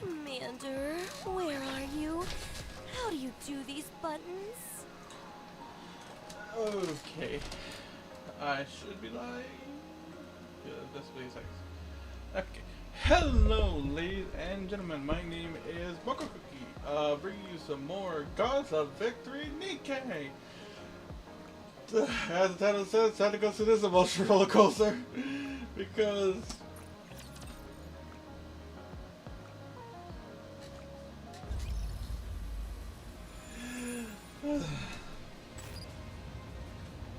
Commander, where are you? How do you do these buttons? Okay. I should be like... Yeah, that's what he says. Okay. Hello, ladies and gentlemen. My name is Nikke Cookie. Bringing you some more Gods of Victory Nikke. As the title says, time to go through this emotional roller coaster. Because...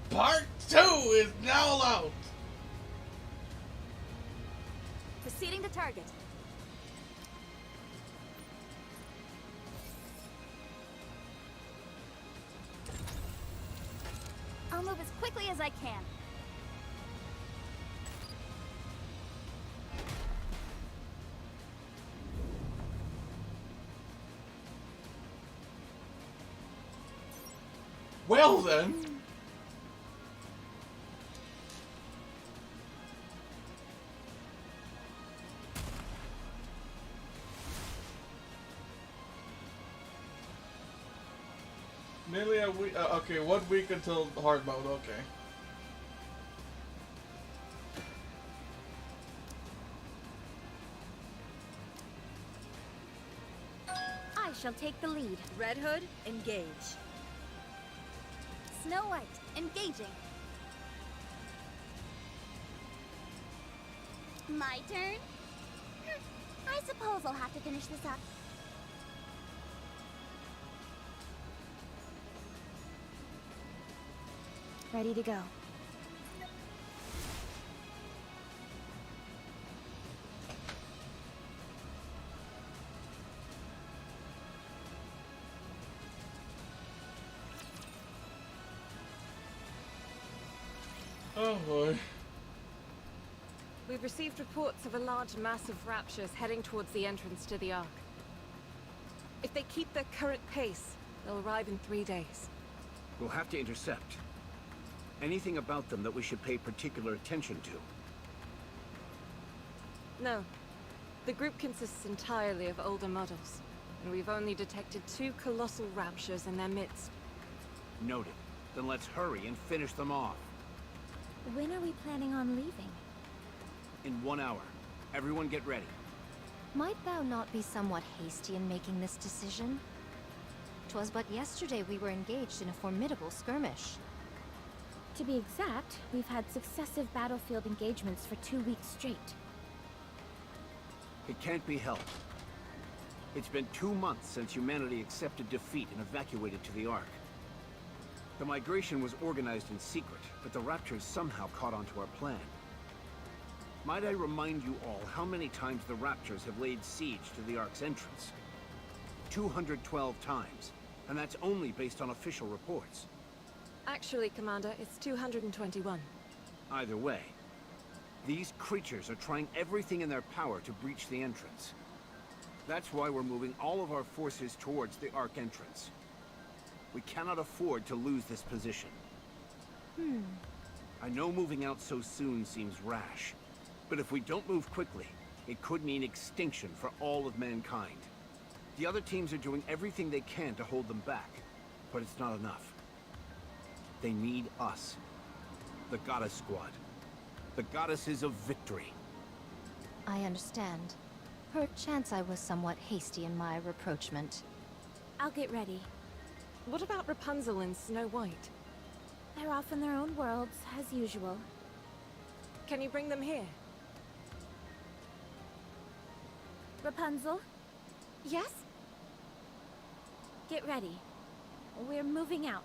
Part 2 is now out! Proceeding to target. I'll move as quickly as I can. Well then... Nearly a week. Okay, 1 week until hard mode. Okay. I shall take the lead. Red Hood, engage. Snow White, engaging. My turn? I suppose I'll have to finish this up. Ready to go. Oh boy. We've received reports of a large mass of raptures heading towards the entrance to the Ark. If they keep their current pace, they'll arrive in 3 days. We'll have to intercept. Anything about them that we should pay particular attention to? No. The group consists entirely of older models, and we've only detected 2 colossal raptures in their midst. Noted. Then let's hurry and finish them off. When are we planning on leaving? In 1 hour. Everyone get ready. Might thou not be somewhat hasty in making this decision? 'Twas but yesterday we were engaged in a formidable skirmish. To be exact, we've had successive battlefield engagements for 2 weeks straight. It can't be helped. It's been 2 months since humanity accepted defeat and evacuated to the Ark. The migration was organized in secret, but the Raptors somehow caught on to our plan. Might I remind you all how many times the Raptors have laid siege to the Ark's entrance? 212 times, and that's only based on official reports. Actually, Commander, it's 221. Either way, these creatures are trying everything in their power to breach the entrance. That's why we're moving all of our forces towards the Ark entrance. We cannot afford to lose this position. I know moving out so soon seems rash, but if we don't move quickly, it could mean extinction for all of mankind. The other teams are doing everything they can to hold them back, but it's not enough. They need us. The Goddess Squad. The Goddesses of Victory. I understand. Perchance I was somewhat hasty in my rapprochement. I'll get ready. What about Rapunzel and Snow White? They're off in their own worlds, as usual. Can you bring them here? Rapunzel? Yes? Get ready. We're moving out.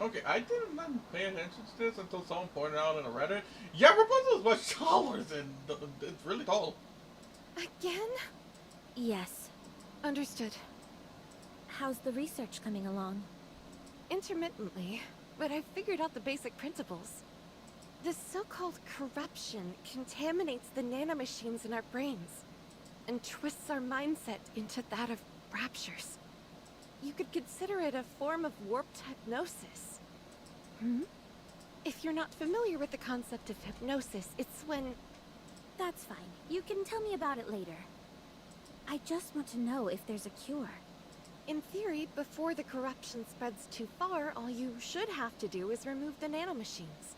Okay, I did not pay attention to this until someone pointed out in a Reddit. Yeah, Rapunzel is much taller than... It's really tall. Again? Yes. Understood. How's the research coming along? Intermittently, but I've figured out the basic principles. This so-called corruption contaminates the nanomachines in our brains and twists our mindset into that of raptures. You could consider it a form of warped hypnosis. If you're not familiar with the concept of hypnosis, it's when... That's fine. You can tell me about it later. I just want to know if there's a cure. In theory, before the corruption spreads too far, all you should have to do is remove the nanomachines.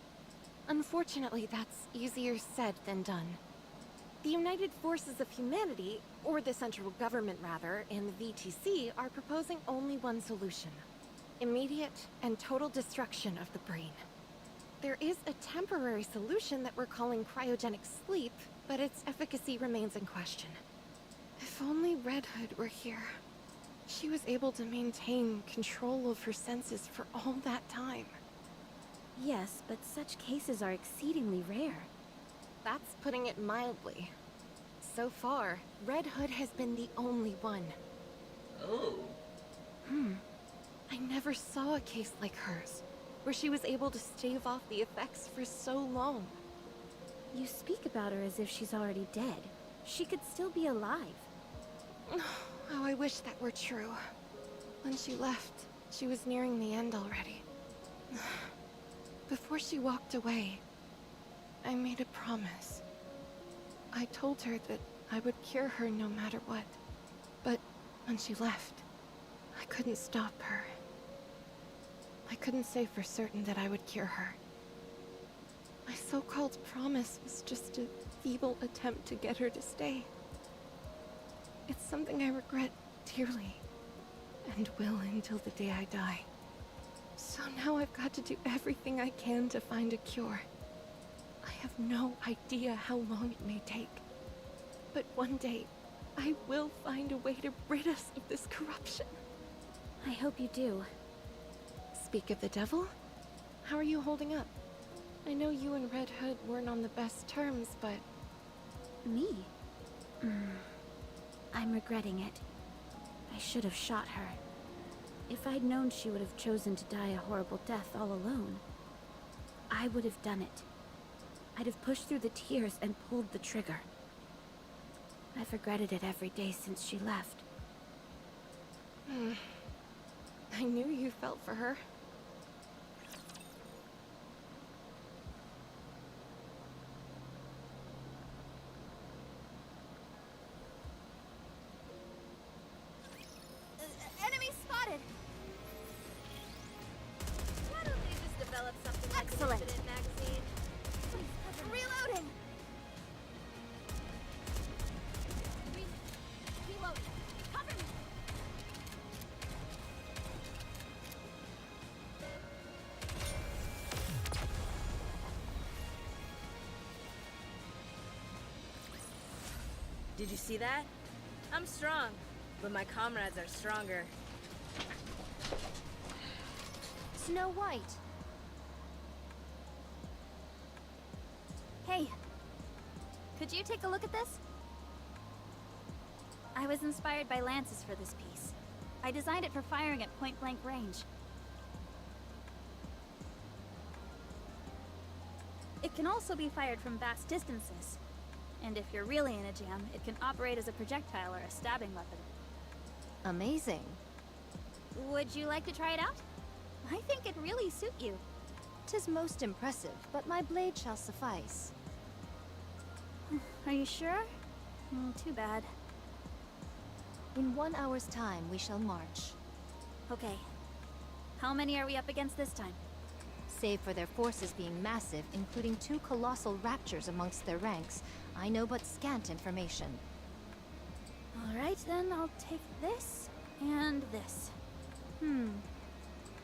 Unfortunately, that's easier said than done. The United Forces of Humanity, or the central government rather, and the VTC are proposing only one solution. Immediate and total destruction of the brain. There is a temporary solution that we're calling cryogenic sleep, but its efficacy remains in question. If only Red Hood were here. She was able to maintain control of her senses for all that time. Yes, but such cases are exceedingly rare. That's putting it mildly. So far, Red Hood has been the only one. Oh. I never saw a case like hers, where she was able to stave off the effects for so long. You speak about her as if she's already dead. She could still be alive. Oh, I wish that were true. When she left, she was nearing the end already. Before she walked away, I made a promise. I told her that I would cure her no matter what. But when she left, I couldn't stop her. I couldn't say for certain that I would cure her. My so-called promise was just a feeble attempt to get her to stay. It's something I regret dearly, and will until the day I die. So now I've got to do everything I can to find a cure. I have no idea how long it may take. But one day, I will find a way to rid us of this corruption. I hope you do. Speak of the devil, how are you holding up? I know you and Red Hood weren't on the best terms, but... Me? I'm regretting it. I should have shot her. If I'd known she would have chosen to die a horrible death all alone, I would have done it. I'd have pushed through the tears and pulled the trigger. I've regretted it every day since she left. I knew you felt for her. Enemy spotted! Why don't they just develop something like Excellent. an infinite magazine? Reloading! Reload! Cover me! Did you see that? I'm strong, but my comrades are stronger. Snow White! Hey! Could you take a look at this? I was inspired by lances for this piece. I designed it for firing at point-blank range. It can also be fired from vast distances. And if you're really in a jam, it can operate as a projectile or a stabbing weapon. Amazing. Would you like to try it out? I think it'd really suit you. 'Tis most impressive, but my blade shall suffice. Are you sure? Too bad. In 1 hour's time, we shall march. Okay. How many are we up against this time? Save for their forces being massive, including 2 colossal raptures amongst their ranks, I know but scant information. Alright, then I'll take this and this.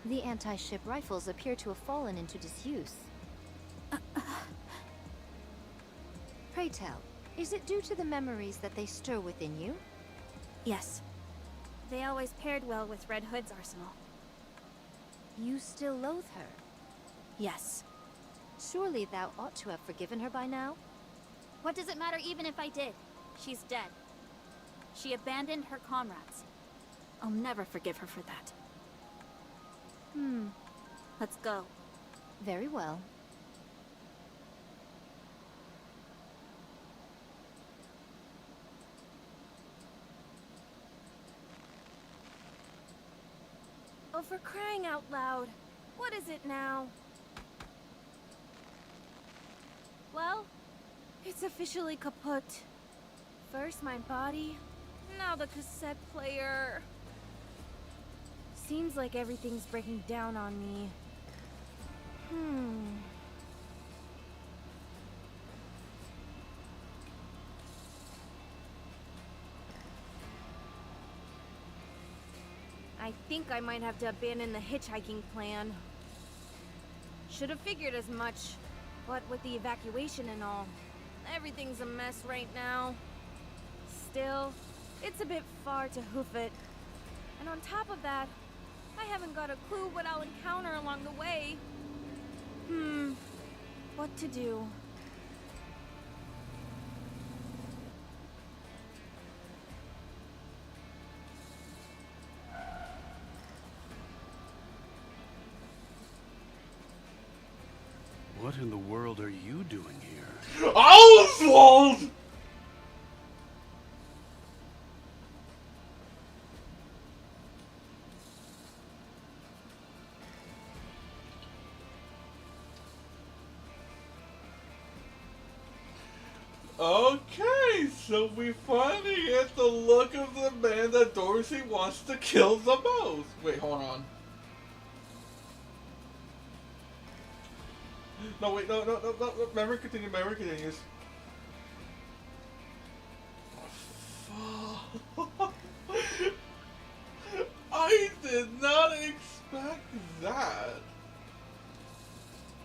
The anti-ship rifles appear to have fallen into disuse. Pray tell, is it due to the memories that they stir within you? Yes. They always paired well with Red Hood's arsenal. You still loathe her? Yes. Surely thou ought to have forgiven her by now? What does it matter even if I did? She's dead. She abandoned her comrades. I'll never forgive her for that. Let's go. Very well. Oh, for crying out loud. What is it now? Well, It's officially kaput. First my body, now the cassette player. Seems like everything's breaking down on me. I think I might have to abandon the hitchhiking plan. Should have figured as much, but with the evacuation and all, everything's a mess right now. Still, it's a bit far to hoof it. And on top of that, I haven't got a clue what I'll encounter along the way. What to do? What in the world are you doing here? Oswald! Okay, so we finally get the look of the man that Dorsey wants to kill the most. Wait, hold on. No, wait, no. Memory continues. Oh, I did not expect that.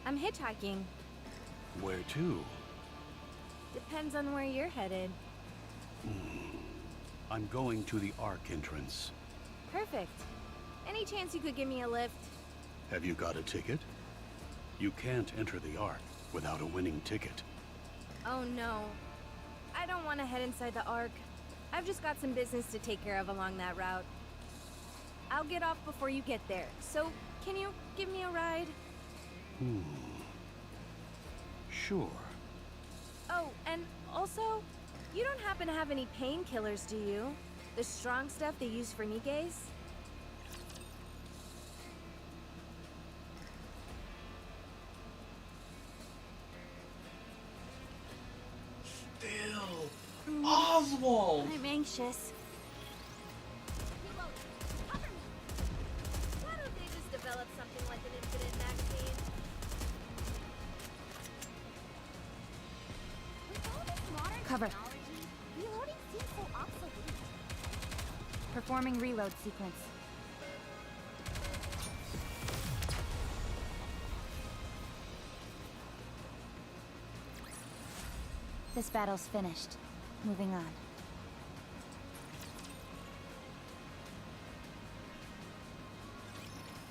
I'm hitchhiking. Where to? Depends on where you're headed. I'm going to the Ark entrance. Perfect. Any chance you could give me a lift? Have you got a ticket? You can't enter the Ark without a winning ticket. Oh no. I don't want to head inside the Ark. I've just got some business to take care of along that route. I'll get off before you get there, so can you give me a ride? Sure. Oh, and also, you don't happen to have any painkillers, do you? The strong stuff they use for Nikkes? Still, Oswald! I'm anxious. Why don't they just develop something like an infinite vaccine? With all this modern Cover. technology, reloading seems so obsolete. Performing reload sequence. This battle's finished. Moving on.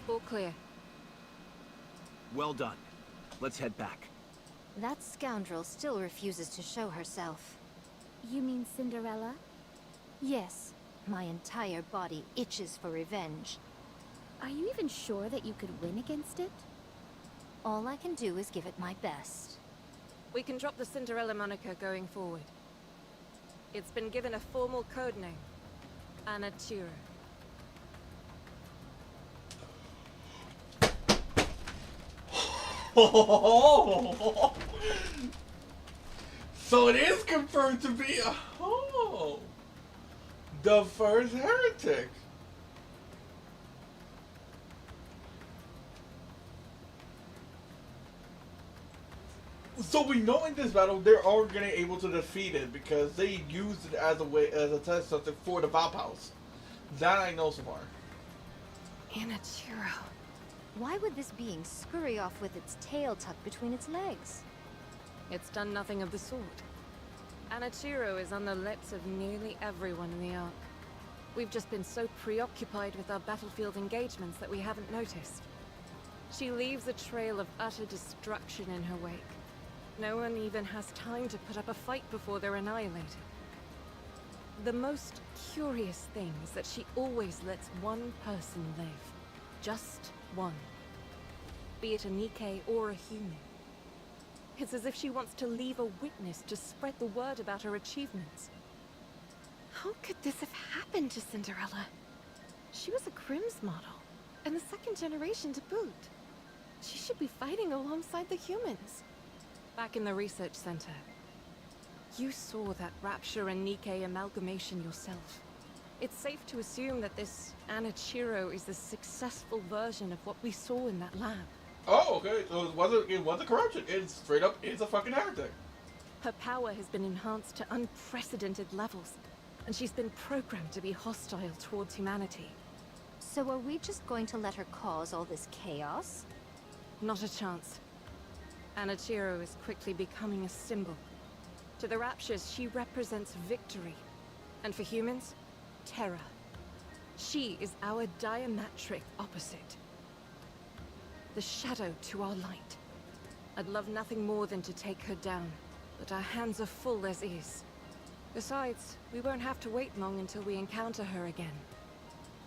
All clear. Well done. Let's head back. That scoundrel still refuses to show herself. You mean Cinderella? Yes, my entire body itches for revenge. Are you even sure that you could win against it? All I can do is give it my best. We can drop the Cinderella moniker going forward. It's been given a formal code name. Anatura. So it is confirmed to be the first heretic. So we know in this battle they're all gonna able to defeat it because they used it as a test subject for the Valp House. That I know so far. Anatura. Why would this being scurry off with its tail tucked between its legs? It's done nothing of the sort. Anatura is on the lips of nearly everyone in the Ark. We've just been so preoccupied with our battlefield engagements that we haven't noticed. She leaves a trail of utter destruction in her wake. No one even has time to put up a fight before they're annihilated. The most curious thing is that she always lets one person live. Just one. Be it a Nikke or a human. It's as if she wants to leave a witness to spread the word about her achievements. How could this have happened to Cinderella? She was a Crims model, and the second generation to boot. She should be fighting alongside the humans. Back in the research center, You saw that Rapture and Nikke amalgamation yourself. It's safe to assume that this Anichiro is the successful version of what we saw in that lab. Oh, okay. So it wasn't corruption. It's straight up, it's a fucking heretic. Her power has been enhanced to unprecedented levels, and she's been programmed to be hostile towards humanity. So are we just going to let her cause all this chaos? Not a chance. Anichiro is quickly becoming a symbol. To the Raptures, she represents victory. And for humans, terror. She is our diametric opposite. The shadow to our light. I'd love nothing more than to take her down, but our hands are full as is. Besides, we won't have to wait long until we encounter her again.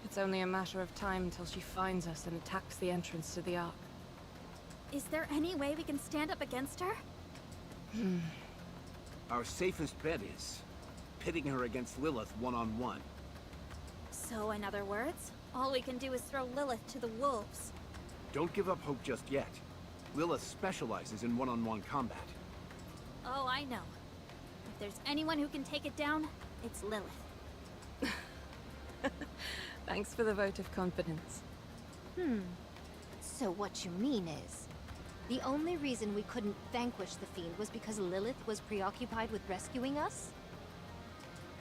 It's only a matter of time until she finds us and attacks the entrance to the Ark. Is there any way we can stand up against her? Our safest bet is pitting her against Lilith one-on-one. So, in other words, all we can do is throw Lilith to the wolves. Don't give up hope just yet. Lilith specializes in one-on-one combat. Oh, I know. If there's anyone who can take it down, it's Lilith. Thanks for the vote of confidence. So what you mean is, the only reason we couldn't vanquish the Fiend was because Lilith was preoccupied with rescuing us?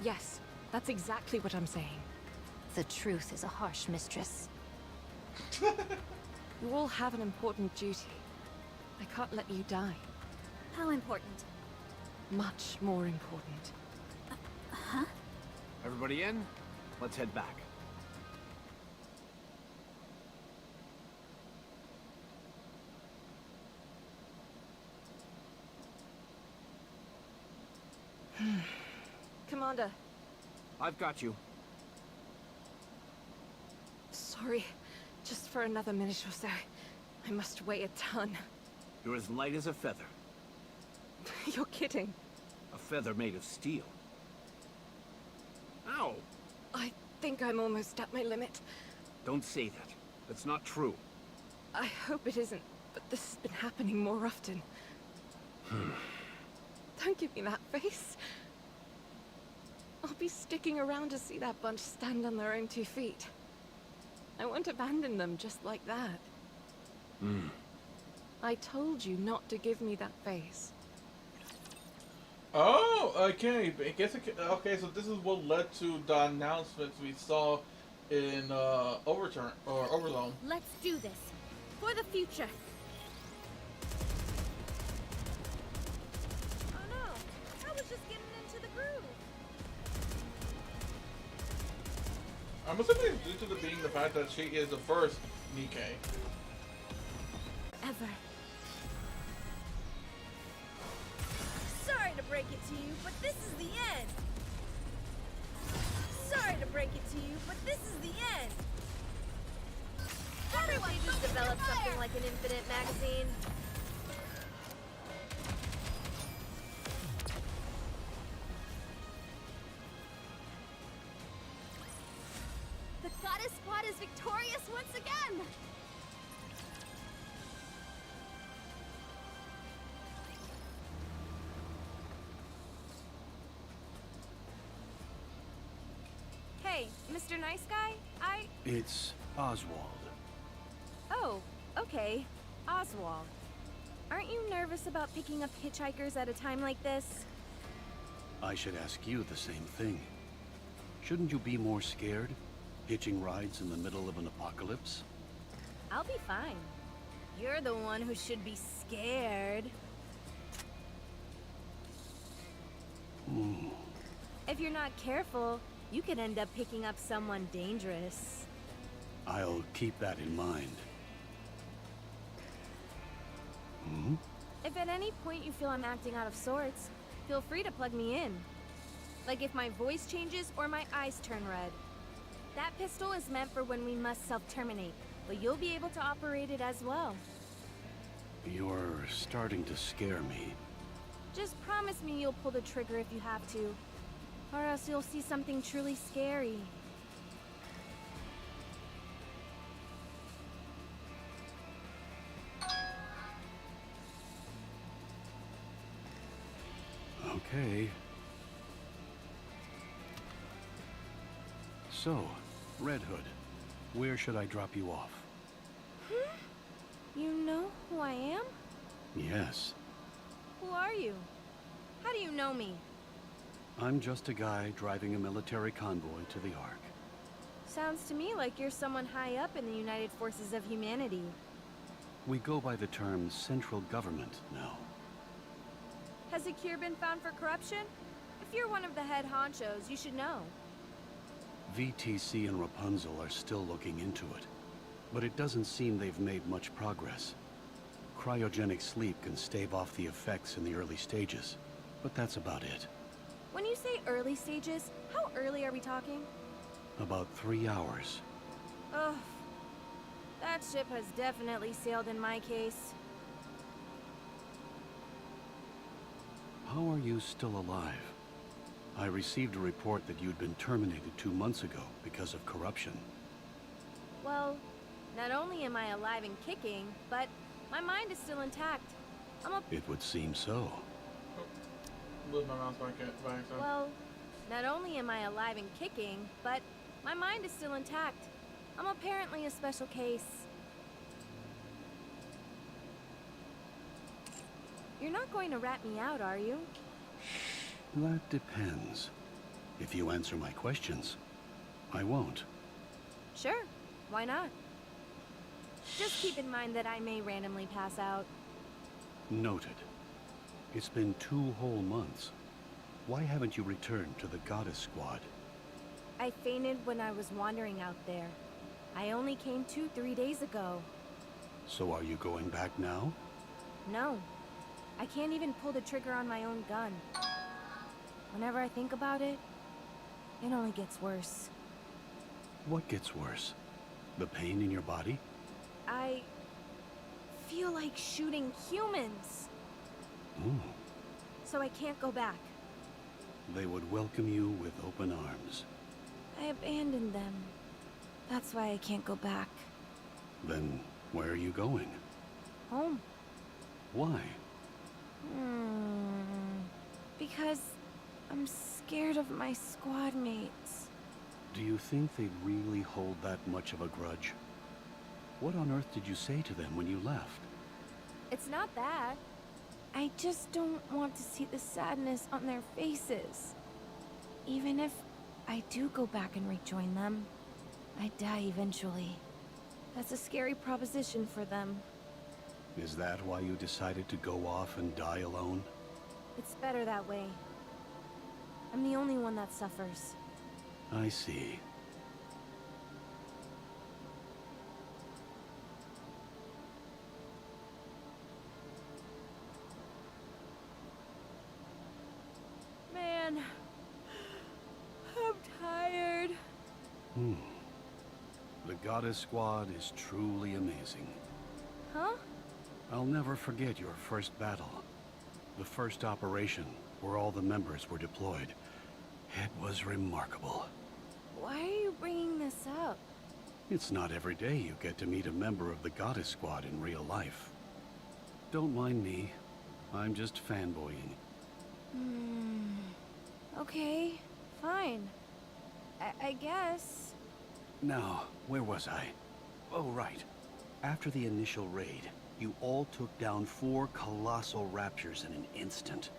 Yes, that's exactly what I'm saying. The truth is a harsh mistress. You all have an important duty. I can't let you die. How important? Much more important. Everybody in? Let's head back. Commander, I've got you. sorry. Just for another minute or so. I must weigh a ton. You're as light as a feather. You're kidding. A feather made of steel. Ow! I think I'm almost at my limit. Don't say that. That's not true. I hope it isn't, but this has been happening more often. Don't give me that face. I'll be sticking around to see that bunch stand on their own 2 feet. I won't abandon them just like that. I told you not to give me that face. Oh, okay. I guess okay. So this is what led to the announcements we saw in Overturn or Overzone. Let's do this. For the future. Oh no, I was just getting into the groove. I'm assuming due to being the fact that she is the first Nikke. Ever. Sorry to break it to you, but this is the end. Sorry to break it to you, but this is the end. Why don't we just develop something like an infinite magazine? The Goddess Squad is victorious once again! Hey, Mr. Nice Guy? It's Oswald. Oh, okay. Oswald. Aren't you nervous about picking up hitchhikers at a time like this? I should ask you the same thing. Shouldn't you be more scared? Hitching rides in the middle of an apocalypse? I'll be fine. You're the one who should be scared. If you're not careful, you could end up picking up someone dangerous. I'll keep that in mind. If at any point you feel I'm acting out of sorts, feel free to plug me in. Like if my voice changes or my eyes turn red. That pistol is meant for when we must self-terminate, but you'll be able to operate it as well. You're starting to scare me. Just promise me you'll pull the trigger if you have to. Or else you'll see something truly scary. Okay. So, Red Hood, where should I drop you off? You know who I am? Yes, Who are you? How do you know me? I'm just a guy driving a military convoy to the Ark. Sounds to me like you're someone high up in the United Forces of Humanity. We go by the term central government now. Has a cure been found for corruption? If you're one of the head honchos, you should know. VTC and Rapunzel are still looking into it, but it doesn't seem they've made much progress. Cryogenic sleep can stave off the effects in the early stages, but that's about it. When you say early stages, how early are we talking? About 3 hours. Ugh. That ship has definitely sailed in my case. How are you still alive? I received a report that you'd been terminated 2 months ago because of corruption. Well, not only am I alive and kicking, but my mind is still intact. It would seem so. Lose my mouse by accident. Well, not only am I alive and kicking, but my mind is still intact. I'm apparently a special case. You're not going to rat me out, are you? That depends. If you answer my questions, I won't. Sure, why not? Just keep in mind that I may randomly pass out. Noted. It's been 2 whole months. Why haven't you returned to the Goddess Squad? I fainted when I was wandering out there. I only came to 3 days ago. So are you going back now? No. I can't even pull the trigger on my own gun. Whenever I think about it, it only gets worse. What gets worse? The pain in your body? I feel like shooting humans. Ooh. So I can't go back. They would welcome you with open arms. I abandoned them. That's why I can't go back. Then where are you going? Home. Why? Because I'm scared of my squad mates. Do you think they really hold that much of a grudge? What on earth did you say to them when you left? It's not that. I just don't want to see the sadness on their faces. Even if I do go back and rejoin them, I die eventually. That's a scary proposition for them. Is that why you decided to go off and die alone? It's better that way. I'm the only one that suffers. I see. Man, I'm tired. The Goddess Squad is truly amazing. Huh? I'll never forget your first battle. The first operation, where all the members were deployed. It was remarkable. Why are you bringing this up? It's not every day you get to meet a member of the Goddess Squad in real life. Don't mind me. I'm just fanboying. Okay, fine. I guess. Now, where was I? Oh, right. After the initial raid, you all took down 4 colossal raptors in an instant.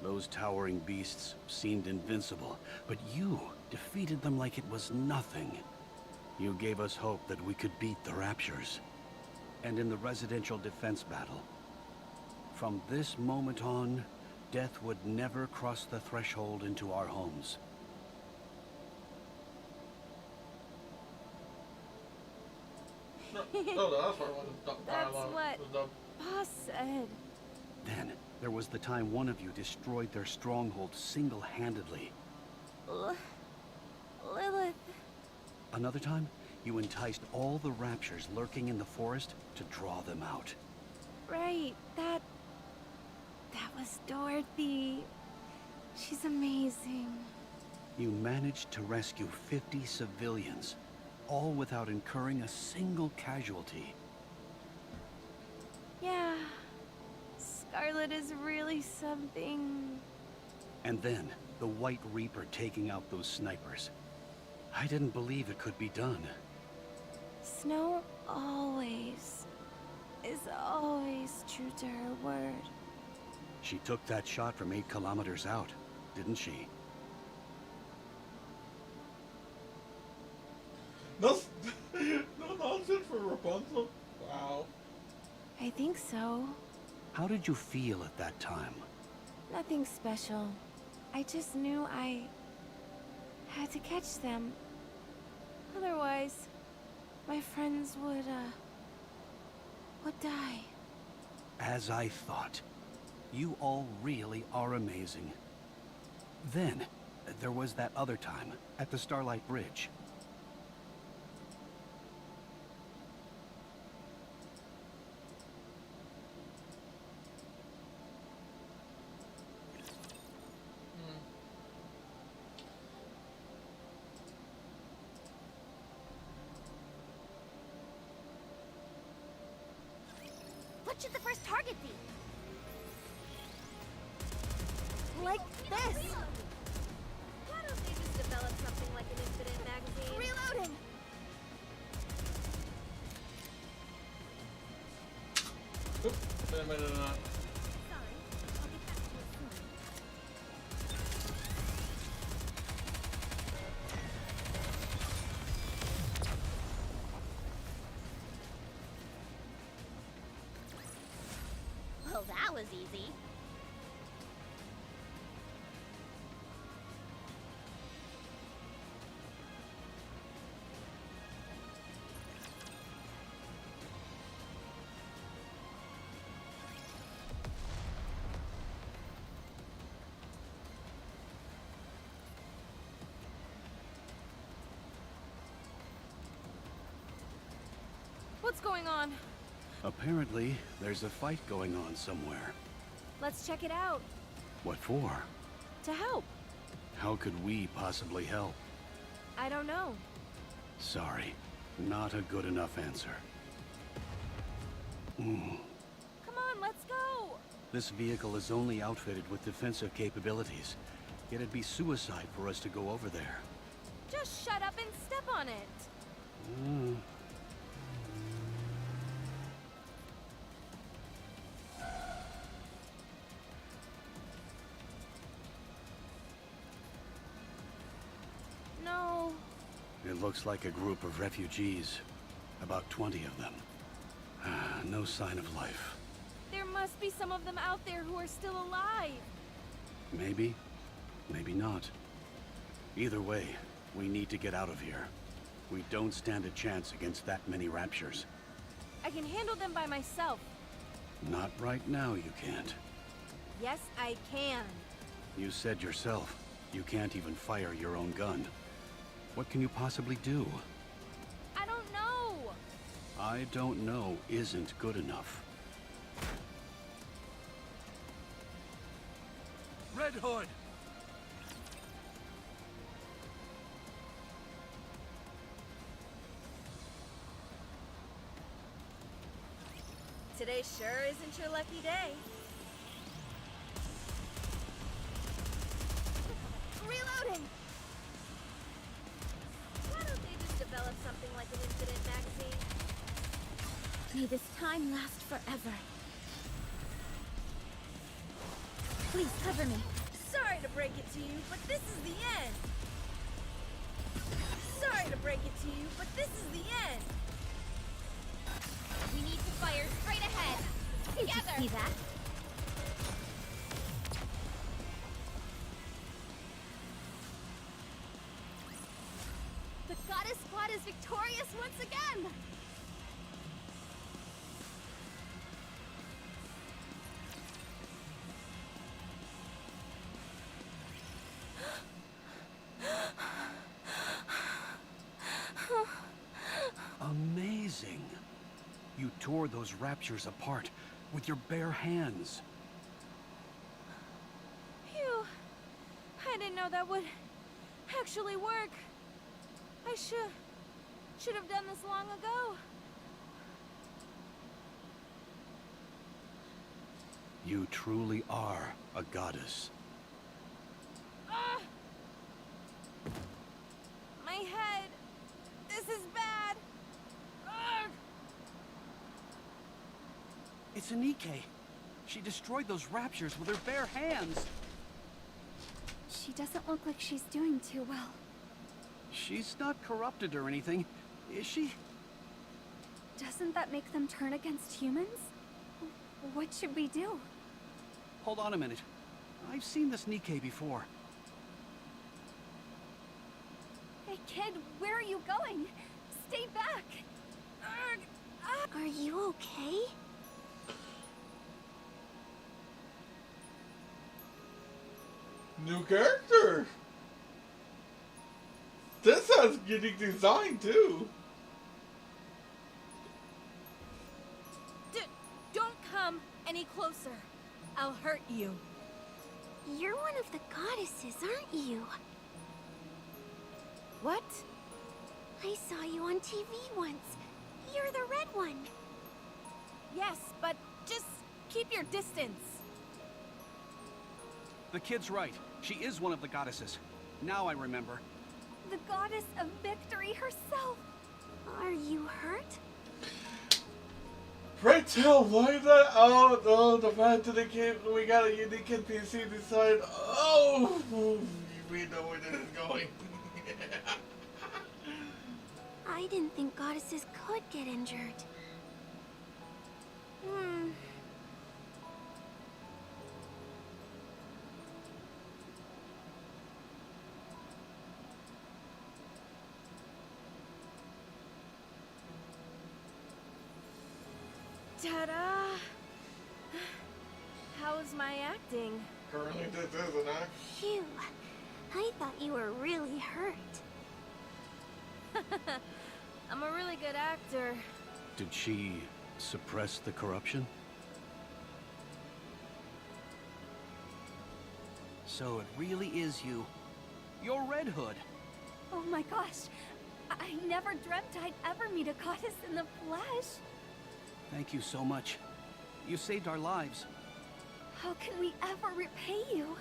Those towering beasts seemed invincible, but you defeated them like it was nothing. You gave us hope that we could beat the raptors. And in the residential defense battle, from this moment on, death would never cross the threshold into our homes. That's what That's what Boss said. Then, there was the time one of you destroyed their stronghold single-handedly. Lilith. Another time, you enticed all the raptors lurking in the forest to draw them out. Right, that was Dorothy. She's amazing. You managed to rescue 50 civilians, all without incurring a single casualty. Yeah, Scarlet is really something. And then, the White Reaper taking out those snipers. I didn't believe it could be done. Snow is always true to her word. She took that shot from 8 kilometers out, didn't she? No, no nonsense for Rapunzel. Wow. I think so. How did you feel at that time? Nothing special. I just knew I had to catch them. Otherwise, my friends would die. As I thought. You all really are amazing. Then, there was that other time, at the Starlight Bridge. What should the first target be? Like this! Why don't they just develop something like an infinite magazine? Reloading! Oop, I might have not. Sorry, I'll get back to you soon. Well, that was easy. What's going on? Apparently, there's a fight going on somewhere. Let's check it out. What for? To help. How could we possibly help? I don't know. Sorry, not a good enough answer. Come on, let's go! This vehicle is only outfitted with defensive capabilities. Yet it'd be suicide for us to go over there. Just shut up and step on it. Mm. No. It looks like a group of refugees. About 20 of them. No sign of life. There must be some of them out there who are still alive. Maybe. Maybe not. Either way, we need to get out of here. We don't stand a chance against that many raptures. I can handle them by myself. Not right now, you can't. Yes, I can. You said yourself, you can't even fire your own gun. What can you possibly do? I don't know. I don't know isn't good enough. Red Hood! Today sure isn't your lucky day. Reloading! Why don't they just develop something like an infinite magazine? May this time last forever. Please cover me. Sorry to break it to you, but this is the end. Sorry to break it to you, but this is the end. We need to fire straight ahead. Did you see that? The goddess squad is victorious once again! Amazing. You tore those raptures apart with your bare hands. Phew. I didn't know that would actually work. I should have done this long ago. You truly are a goddess. Ah! My head. This is bad! Ugh. It's a Nikke. She destroyed those raptures with her bare hands. She doesn't look like she's doing too well. She's not corrupted or anything, is she? Doesn't that make them turn against humans? What should we do? Hold on a minute. I've seen this Nikke before. Hey kid, where are you going? Stay back! Are you okay? New character! This has unique design too! Don't come any closer. I'll hurt you. You're one of the goddesses, aren't you? What? I saw you on TV once. You're the red one. Yes, but just keep your distance. The kid's right. She is one of the goddesses. Now I remember. The goddess of victory herself. Are you hurt? Right tell, why that? Oh, the fact that they came, we got a unique NPC design. Oh, we know where this is going. I didn't think goddesses could get injured. Ta-da! How's my acting? Currently, this is an act. Phew. I thought you were really hurt. I'm a really good actor. Did she suppress the corruption? So it really is you. You're Red Hood. Oh my gosh. I never dreamt I'd ever meet a goddess in the flesh. Thank you so much. You saved our lives. How can we ever repay you?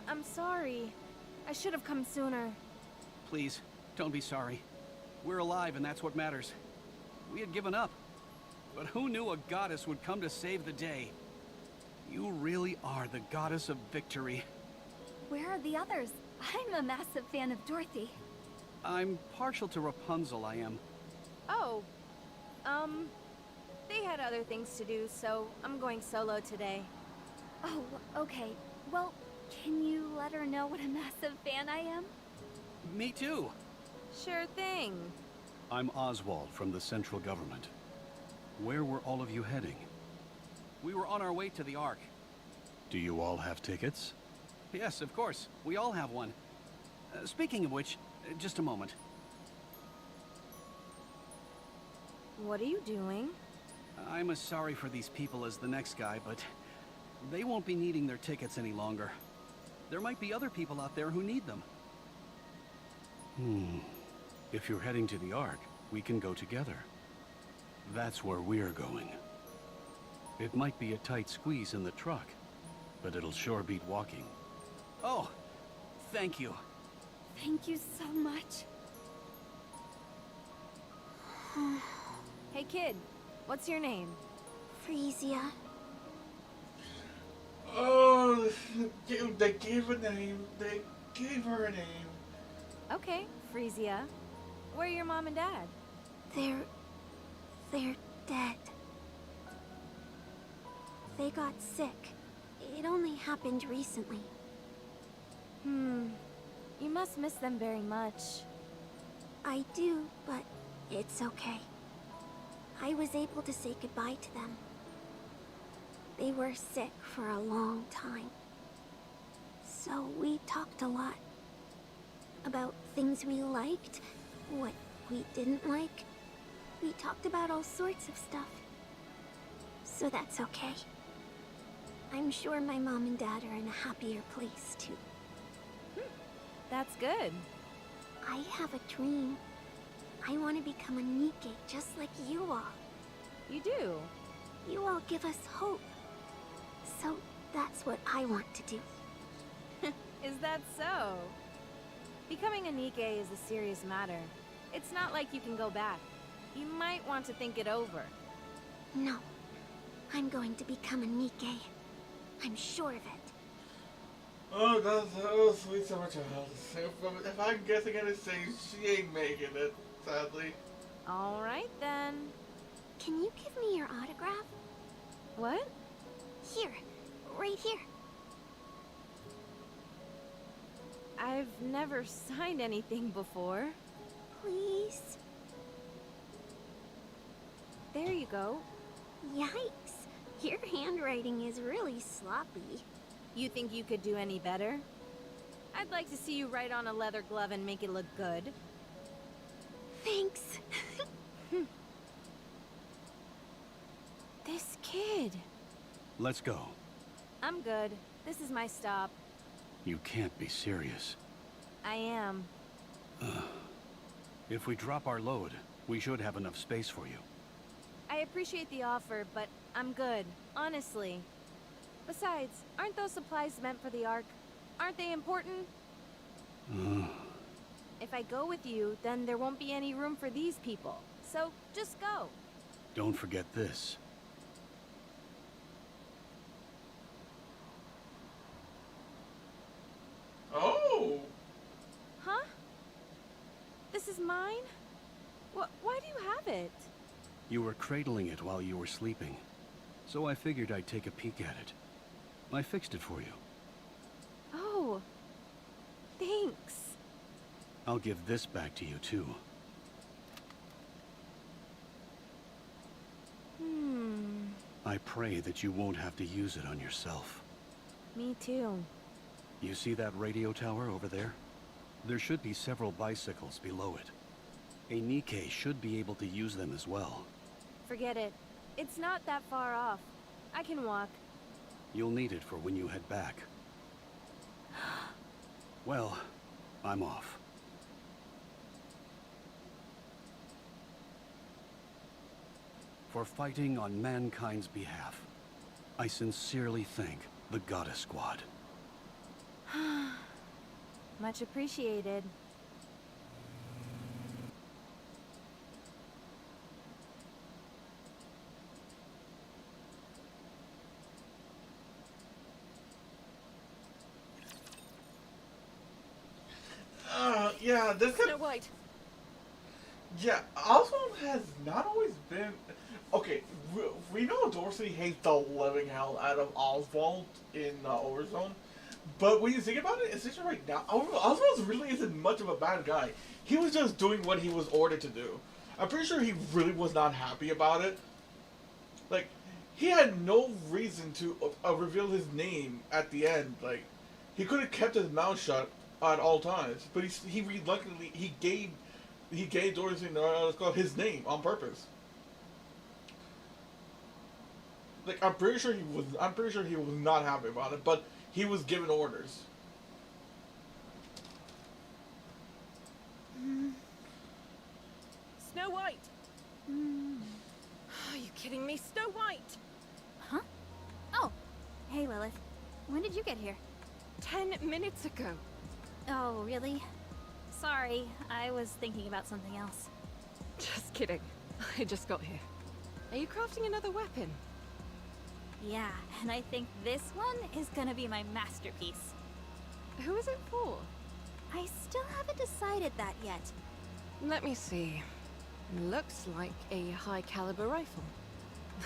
I'm sorry. I should have come sooner. Please, don't be sorry. We're alive and that's what matters. We had given up. But who knew a goddess would come to save the day? You really are the goddess of victory. Where are the others? I'm a massive fan of Dorothy. I'm partial to Rapunzel, I am. Oh, they had other things to do, so I'm going solo today. Oh, okay. Well, can you let her know what a massive fan I am? Me too. Sure thing. I'm Oswald from the central government. Where were all of you heading? We were on our way to the Ark. Do you all have tickets? Yes, of course. We all have one. Speaking of which, just a moment. What are you doing? I'm as sorry for these people as the next guy, but they won't be needing their tickets any longer. There might be other people out there who need them. If you're heading to the Ark, we can go together. That's where we're going. It might be a tight squeeze in the truck, but it'll sure beat walking. Oh, thank you. Thank you so much. Hey kid, what's your name? Frisia. Oh, they gave a name. They gave her a name. Okay, Frisia. Where are your mom and dad? They're dead. They got sick. It only happened recently. You must miss them very much. I do, but it's okay. I was able to say goodbye to them. They were sick for a long time. So we talked a lot. About things we liked, what we didn't like. We talked about all sorts of stuff. So that's okay. I'm sure my mom and dad are in a happier place too. That's good. I have a dream. I want to become a Nikke just like you all. You do? You all give us hope. So that's what I want to do. Is that so? Becoming a Nikke is a serious matter. It's not like you can go back. You might want to think it over. No. I'm going to become a Nikke. I'm sure of it. Oh, that's so sweet, so much else. If I'm guessing anything, she ain't making it, sadly. Alright then. Can you give me your autograph? What? Here. Right here. I've never signed anything before. Please? There you go. Yikes. Your handwriting is really sloppy. You think you could do any better? I'd like to see you write on a leather glove and make it look good. Thanks. This kid. Let's go. I'm good. This is my stop. You can't be serious. I am. If we drop our load, we should have enough space for you. I appreciate the offer, but I'm good. Honestly. Besides, aren't those supplies meant for the Ark? Aren't they important? If I go with you, then there won't be any room for these people. So, just go. Don't forget this. Oh! Huh? This is mine? Why do you have it? You were cradling it while you were sleeping, so I figured I'd take a peek at it. I fixed it for you. Oh. Thanks. I'll give this back to you, too. I pray that you won't have to use it on yourself. Me too. You see that radio tower over there? There should be several bicycles below it. A Nikke should be able to use them as well. Forget it. It's not that far off. I can walk. You'll need it for when you head back. Well, I'm off. For fighting on mankind's behalf, I sincerely thank the Goddess Squad. Much appreciated. Yeah, this Snow White. Yeah, Oswald has not always been... Okay, we know Dorsey hates the living hell out of Oswald in Overzone, but when you think about it, essentially right now, Oswald really isn't much of a bad guy. He was just doing what he was ordered to do. I'm pretty sure he really was not happy about it. Like, he had no reason to reveal his name at the end. Like, he could have kept his mouth shut at all times, but he reluctantly he gave Dorsey his name on purpose. Like, I'm pretty sure he was not happy about it, but he was given orders. Snow White! Are you kidding me? Snow White! Huh? Oh. Hey, Lilith. When did you get here? 10 minutes ago. Oh, really? Sorry, I was thinking about something else. Just kidding. I just got here. Are you crafting another weapon? Yeah, and I think this one is gonna be my masterpiece. Who is it for? I still haven't decided that yet. Let me see. Looks like a high caliber rifle.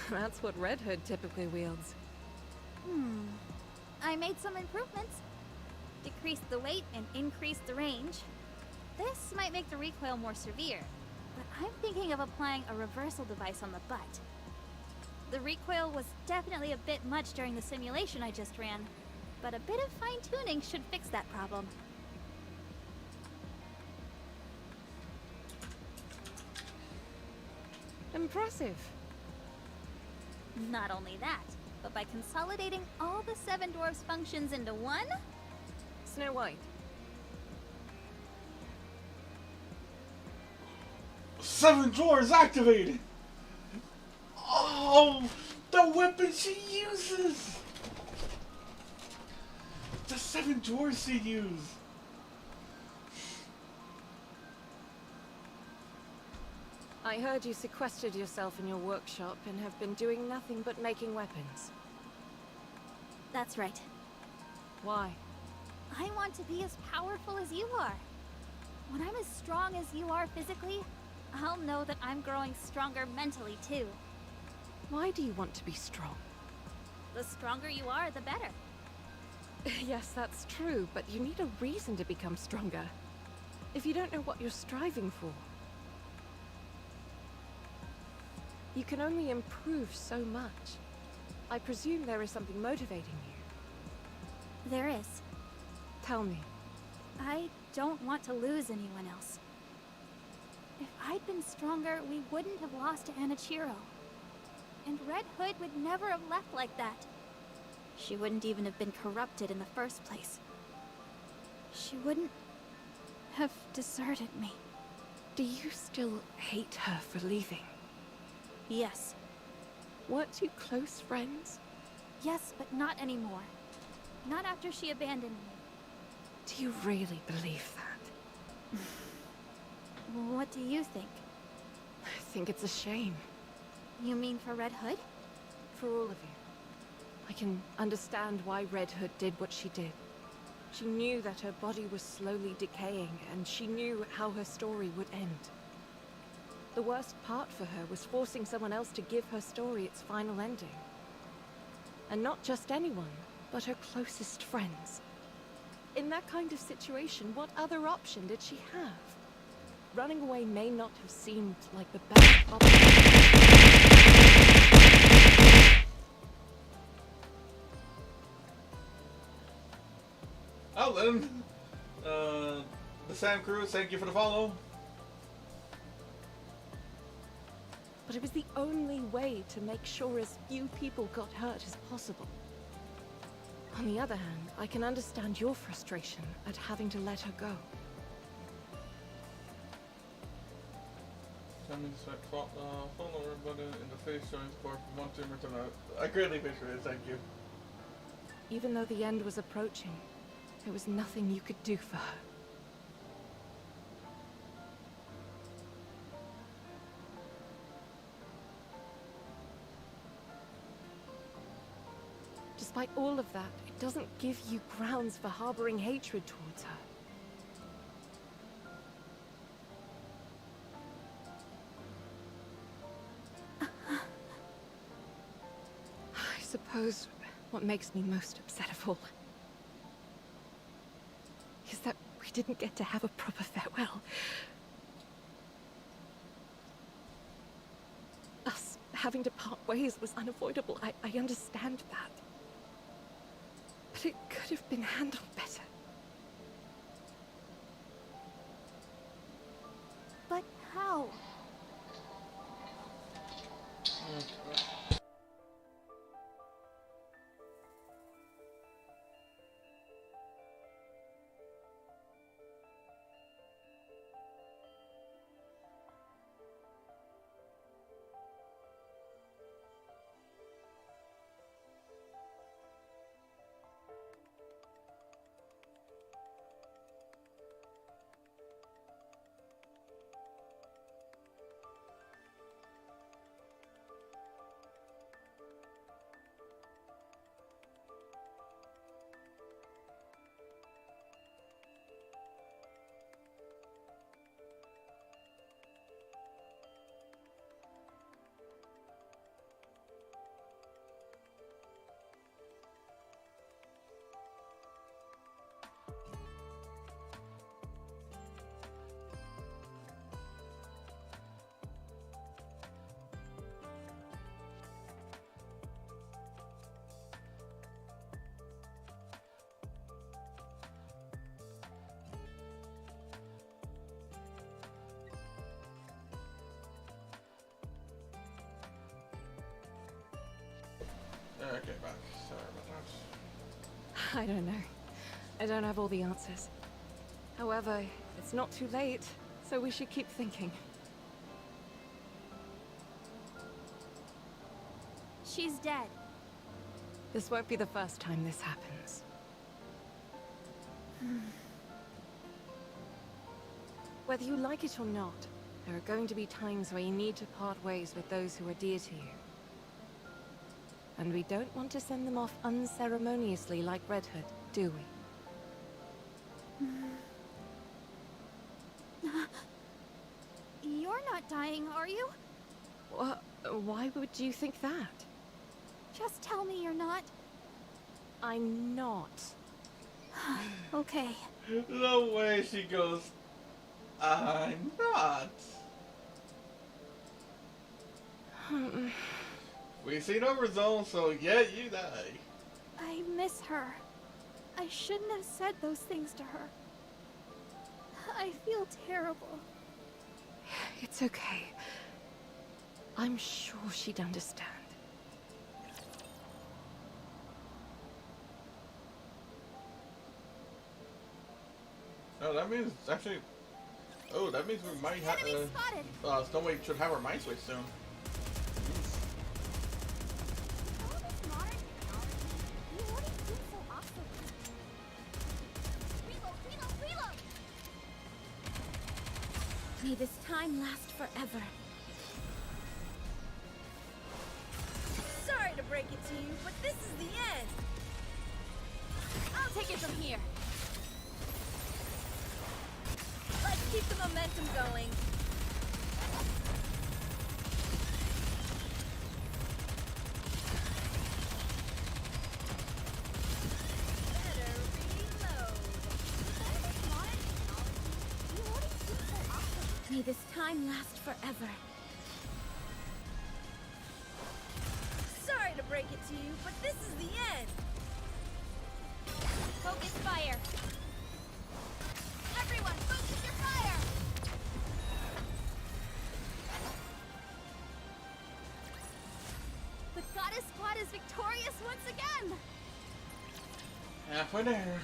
That's what Red Hood typically wields. I made some improvements. Decreased the weight and increased the range. This might make the recoil more severe, but I'm thinking of applying a reversal device on the butt. The recoil was definitely a bit much during the simulation I just ran, but a bit of fine-tuning should fix that problem. Impressive. Not only that, but by consolidating all the 7 dwarfs' functions into one, Snow White. 7 drawers activated! Oh, the weapon she uses! The 7 drawers she used! I heard you sequestered yourself in your workshop and have been doing nothing but making weapons. That's right. Why? I want to be as powerful as you are. When I'm as strong as you are physically, I'll know that I'm growing stronger mentally too. Why do you want to be strong? The stronger you are, the better. Yes, that's true, but you need a reason to become stronger. If you don't know what you're striving for, you can only improve so much. I presume there is something motivating you. There is. Tell me. I don't want to lose anyone else. If I'd been stronger, we wouldn't have lost to Anichiro. And Red Hood would never have left like that. She wouldn't even have been corrupted in the first place. She wouldn't have deserted me. Do you still hate her for leaving? Yes. Weren't you close friends? Yes, but not anymore. Not after she abandoned me. Do you really believe that? What do you think? I think it's a shame. You mean for Red Hood? For all of you. I can understand why Red Hood did what she did. She knew that her body was slowly decaying, and she knew how her story would end. The worst part for her was forcing someone else to give her story its final ending. And not just anyone, but her closest friends. In that kind of situation, what other option did she have? Running away may not have seemed like the best option. Outland, the Sam Crew, thank you for the follow. But it was the only way to make sure as few people got hurt as possible. On the other hand, I can understand your frustration at having to let her go. Tell me this follower button in the face showing support for one tumor to another. I greatly appreciate it, thank you. Even though the end was approaching, there was nothing you could do for her. Despite all of that, it doesn't give you grounds for harboring hatred towards her. I suppose what makes me most upset of all is that we didn't get to have a proper farewell. Us having to part ways was unavoidable. I understand that. But it could have been handled better. But how? Okay, back. Sorry about that. I don't know. I don't have all the answers. However, it's not too late, so we should keep thinking. She's dead. This won't be the first time this happens. Whether you like it or not, There are going to be times where you need to part ways with those who are dear to you. And we don't want to send them off unceremoniously like Red Hood, do we? You're not dying, are you? Why would you think that? Just tell me you're not. I'm not. Okay. The way she goes, I'm not. We seen over zone, so yeah, you die. I miss her. I shouldn't have said those things to her. I feel terrible. It's okay. I'm sure she'd understand. Oh, that means actually. Oh, that means we might have. Enemy spotted. Snow White should have her mind switch soon. All this modern technology, you already seem so obsolete. Reload! May this time last forever. Sorry to break it to you, but this is the end. I'll take it from here. Let's keep the momentum going. Better reload. All this modern technology, you already seem so obsolete. May this time last forever. Sorry to break it to you, but this is the end. Focus fire. Everyone, focus your fire. The goddess squad is victorious once again. Halfway there.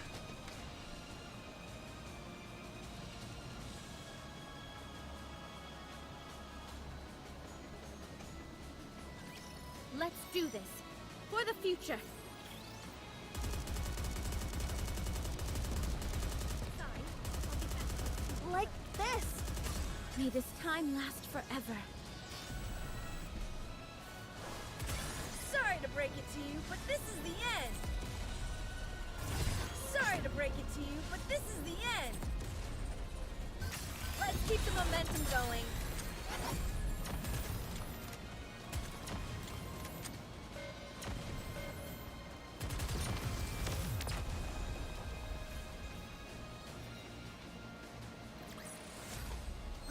Let's do this. For the future. Like this. May this time last forever. Sorry to break it to you, but this is the end. Sorry to break it to you, but this is the end. Let's keep the momentum going.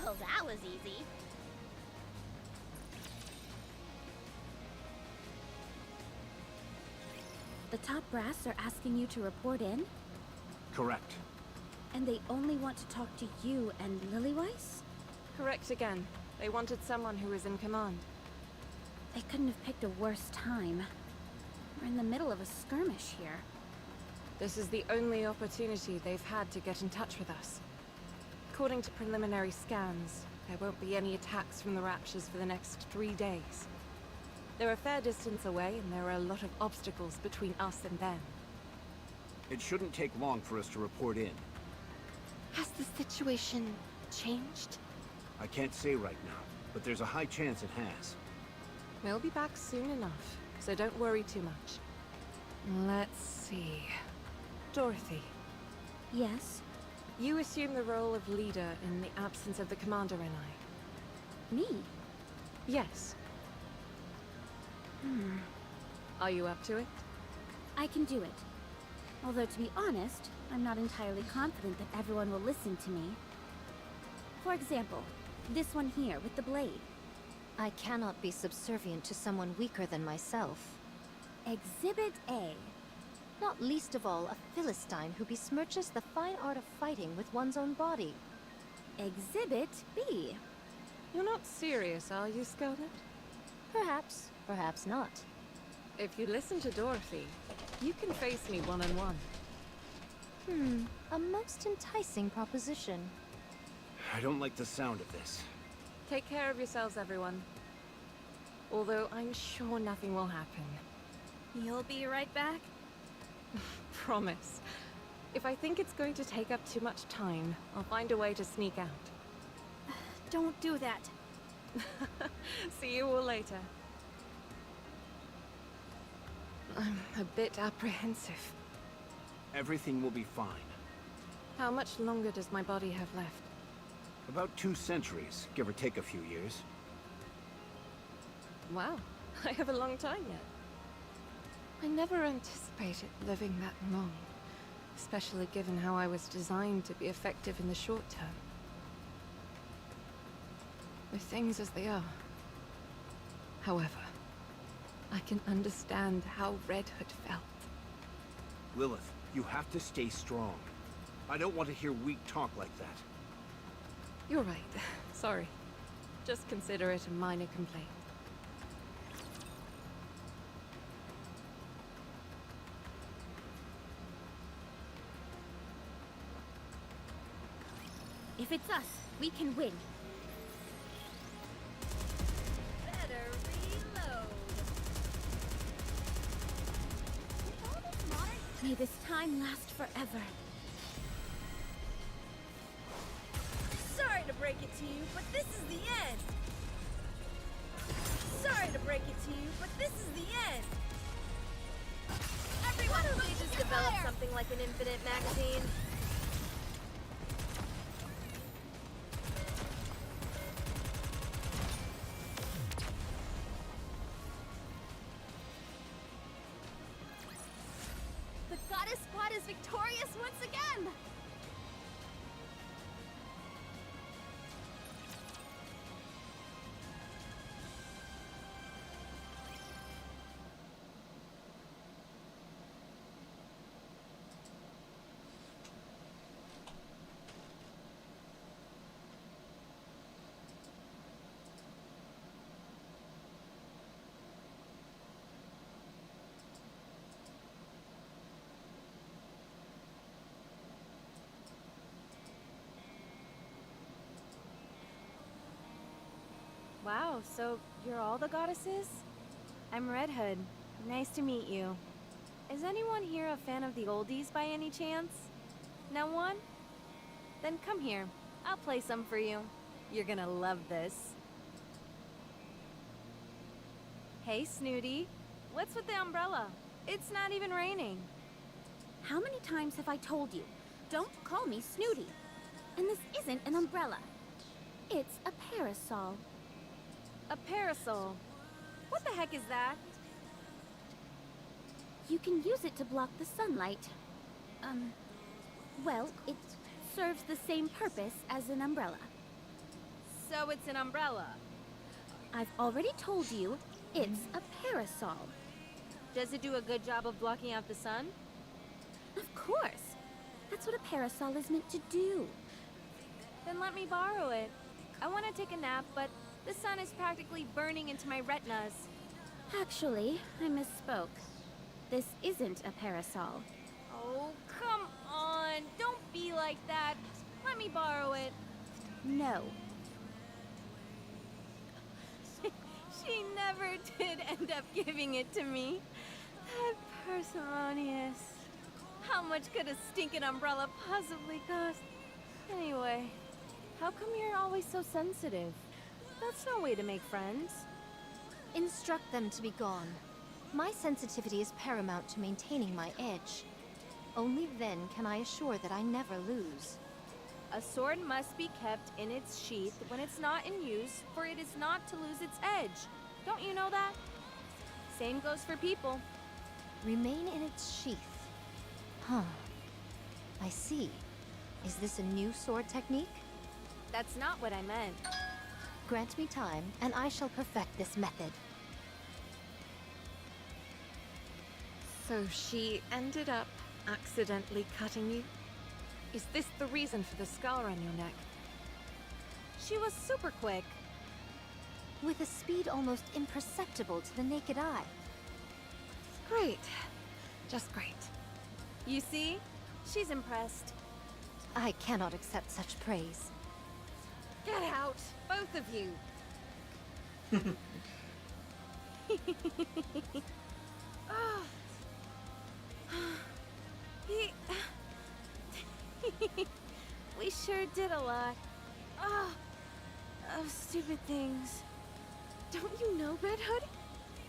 Well, that was easy. The top brass are asking you to report in, Correct. and they only want to talk to you and Lillyweiss? Correct again. They wanted someone who was in command. They couldn't have picked a worse time. We're in the middle of a skirmish here. This is the only opportunity they've had to get in touch with us. According to preliminary scans, there won't be any attacks from the Raptures for the next 3 days. They're a fair distance away, and there are a lot of obstacles between us and them. It shouldn't take long for us to report in. Has the situation changed? I can't say right now, but there's a high chance it has. We'll be back soon enough, so don't worry too much. Let's see. Dorothy, Yes? you assume the role of leader in the absence of the commander and I. Me? Yes. Are you up to it? I can do it. Although, to be honest, I'm not entirely confident that everyone will listen to me. For example, this one here with the blade. I cannot be subservient to someone weaker than myself. Exhibit A. Not least of all, a Philistine who besmirches the fine art of fighting with one's own body. Exhibit B. You're not serious, are you, Scarlet? Perhaps, perhaps not. If you listen to Dorothy, you can face me one-on-one. A most enticing proposition. I don't like the sound of this. Take care of yourselves, everyone. Although I'm sure nothing will happen. You'll be right back. Promise. If I think it's going to take up too much time, I'll find a way to sneak out. Don't do that. See you all later. I'm a bit apprehensive. Everything will be fine. How much longer does my body have left? About 2 centuries, give or take a few years. Wow, I have a long time yet. I never anticipated living that long, especially given how I was designed to be effective in the short term. With things as they are. However, I can understand how Red Hood felt. Lilith, you have to stay strong. I don't want to hear weak talk like that. You're right. Sorry. Just consider it a minor complaint. If it's us, we can win. Better reload. With all this modern... May this time last forever. Sorry to break it to you, but this is the end. Sorry to break it to you, but this is the end. Everyone, we just developed something like an infinite magazine. The Goddess Squad is victorious once again! Wow, so you're all the goddesses? I'm Red Hood. Nice to meet you. Is anyone here a fan of the oldies by any chance? No one? Then come here. I'll play some for you. You're gonna love this. Hey, Snooty. What's with the umbrella? It's not even raining. How many times have I told you? Don't call me Snooty. And this isn't an umbrella. It's a parasol. A parasol. What the heck is that? You can use it to block the sunlight. Well, it serves the same purpose as an umbrella. So it's an umbrella. I've already told you, it's a parasol. Does it do a good job of blocking out the sun? Of course. That's what a parasol is meant to do. Then let me borrow it. I want to take a nap, but the sun is practically burning into my retinas. Actually, I misspoke. This isn't a parasol. Oh, come on. Don't be like that. Let me borrow it. No. She never did end up giving it to me. That parsimonious. How much could a stinking umbrella possibly cost? Anyway, how come you're always so sensitive? That's no way to make friends. Instruct them to be gone. My sensitivity is paramount to maintaining my edge. Only then can I assure that I never lose. A sword must be kept in its sheath when it's not in use, for it is not to lose its edge. Don't you know that? Same goes for people. Remain in its sheath. Huh. I see. Is this a new sword technique? That's not what I meant. Grant me time, and I shall perfect this method. So she ended up accidentally cutting you? Is this the reason for the scar on your neck? She was super quick. With a speed almost imperceptible to the naked eye. Great. Just great. You see? She's impressed. I cannot accept such praise. Get out, both of you. Oh. We sure did a lot. Oh. of stupid things. Don't you know, Red Hood?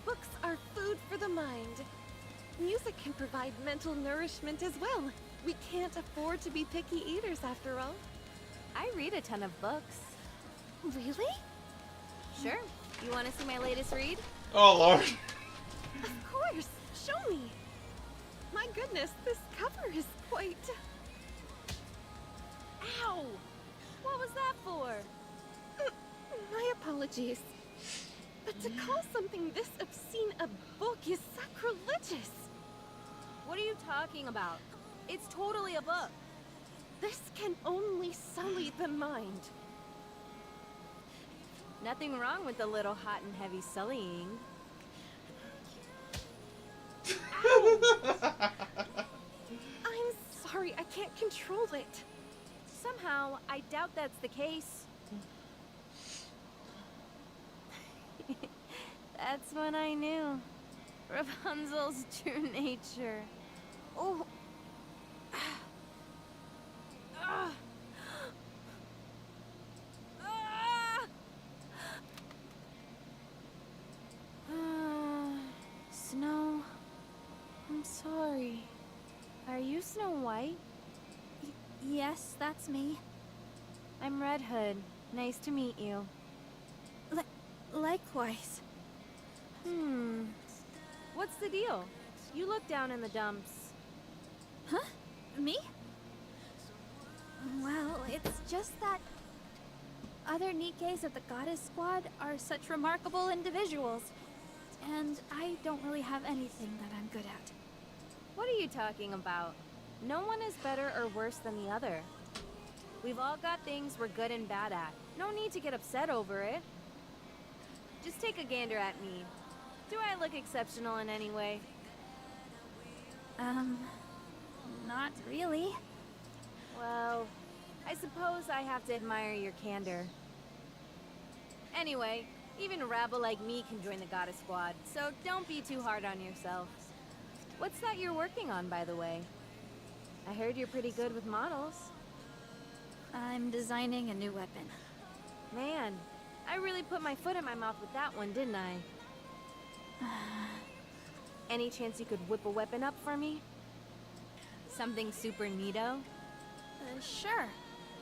Books are food for the mind. Music can provide mental nourishment as well. We can't afford to be picky eaters after all. I read a ton of books. Really? Sure. You want to see my latest read? Oh lord. Of course! Show me! My goodness, this cover is quite... Ow! What was that for? My apologies. But to call something this obscene a book is sacrilegious. What are you talking about? It's totally a book. This can only sully the mind. Nothing wrong with a little hot and heavy sullying. I'm sorry, I can't control it. Somehow, I doubt that's the case. That's when I knew. Rapunzel's true nature. Oh. Ah. Snow, I'm sorry. Are you Snow White? Yes, that's me. I'm Red Hood. Nice to meet you. Likewise. What's the deal? You look down in the dumps. Huh? Me? Well, it's just that other Nikkes of the Goddess Squad are such remarkable individuals, and I don't really have anything that I'm good at. What are you talking about? No one is better or worse than the other. We've all got things we're good and bad at. No need to get upset over it. Just take a gander at me. Do I look exceptional in any way? Not really. Well, I suppose I have to admire your candor. Anyway, even a rabble like me can join the Goddess Squad, so don't be too hard on yourself. What's that you're working on, by the way? I heard you're pretty good with models. I'm designing a new weapon. Man, I really put my foot in my mouth with that one, didn't I? Any chance you could whip a weapon up for me? Something super neato? Sure.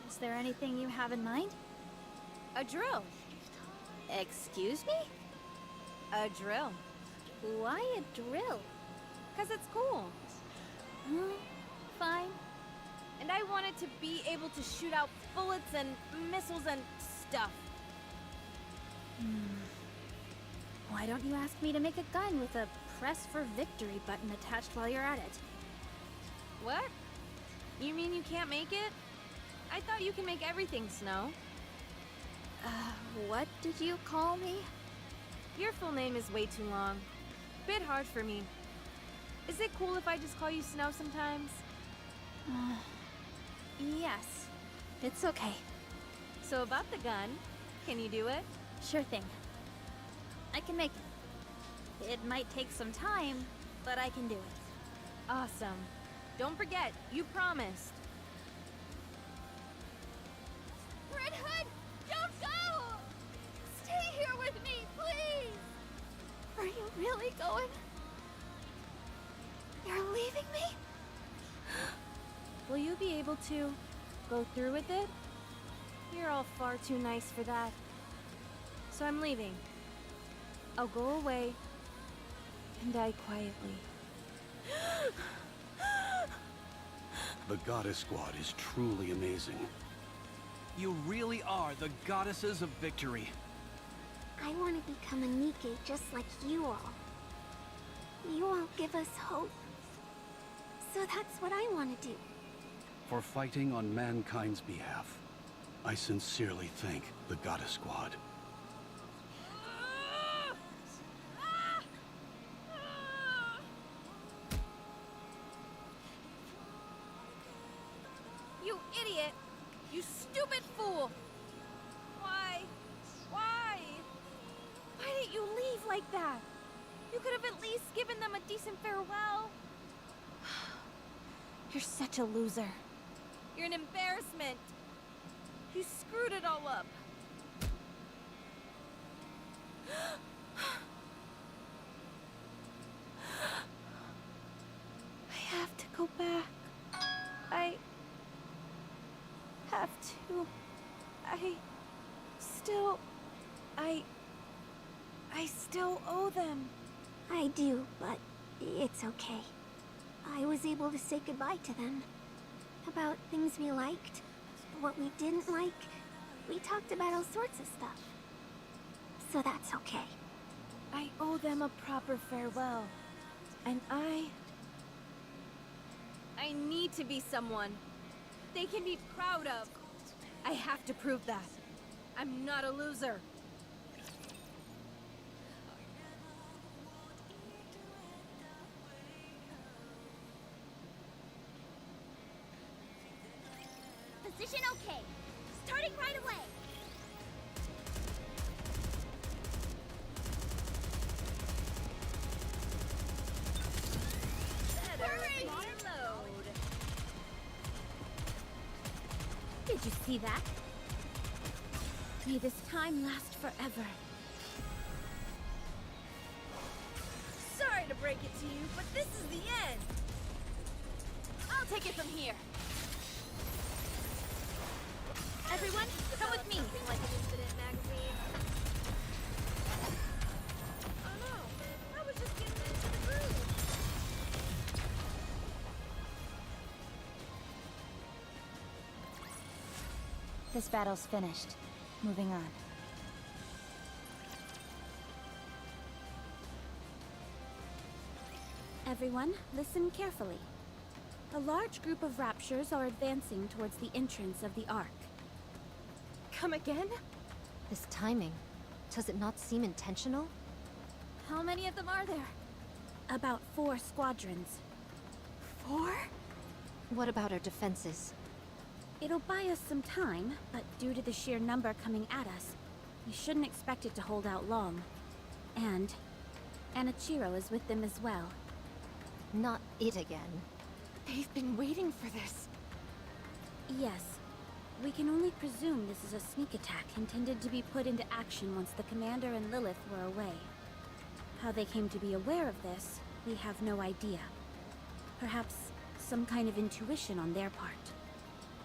Is there anything you have in mind? A drill. Excuse me? A drill. Why a drill? 'Cause it's cool. Fine. And I wanted to be able to shoot out bullets and missiles and stuff. Why don't you ask me to make a gun with a press for victory button attached while you're at it? What? You mean you can't make it? I thought you can make everything, Snow. What did you call me? Your full name is way too long. Bit hard for me. Is it cool if I just call you Snow sometimes? Yes. It's okay. So about the gun, can you do it? Sure thing. I can make it. It might take some time, but I can do it. Awesome. Don't forget, you promised. Red Hood, don't go! Stay here with me, please! Are you really going? You're leaving me? Will you be able to go through with it? You're all far too nice for that. So I'm leaving. I'll go away and die quietly. The Goddess Squad is truly amazing. You really are the goddesses of victory. I want to become a Nikke just like you all. You all give us hope. So that's what I want to do. For fighting on mankind's behalf, I sincerely thank the Goddess Squad. You idiot! You stupid fool! Why? Why? Why didn't you leave like that? You could have at least given them a decent farewell. You're such a loser. You're an embarrassment. You screwed it all up. have to. I still owe them. I do, but it's okay. I was able to say goodbye to them. About things we liked, what we didn't like. We talked about all sorts of stuff. So that's okay. I owe them a proper farewell. And I need to be someone they can be proud of. I have to prove that. I'm not a loser. Position okay. Starting right away. Did you see that? May this time last forever. Sorry to break it to you, but this is the end. I'll take it from here. Everyone, come with me. Like an incident magazine. Oh no, I was just getting into the groove. This battle's finished. Moving on. Everyone, listen carefully. A large group of raptures are advancing towards the entrance of the Ark. Come again? This timing. Does it not seem intentional? How many of them are there? About 4 squadrons. 4? What about our defenses? It'll buy us some time, but due to the sheer number coming at us, we shouldn't expect it to hold out long. And Anichiro is with them as well. Not it again. They've been waiting for this. Yes. We can only presume this is a sneak attack intended to be put into action once the commander and Lilith were away. How they came to be aware of this, we have no idea. Perhaps some kind of intuition on their part.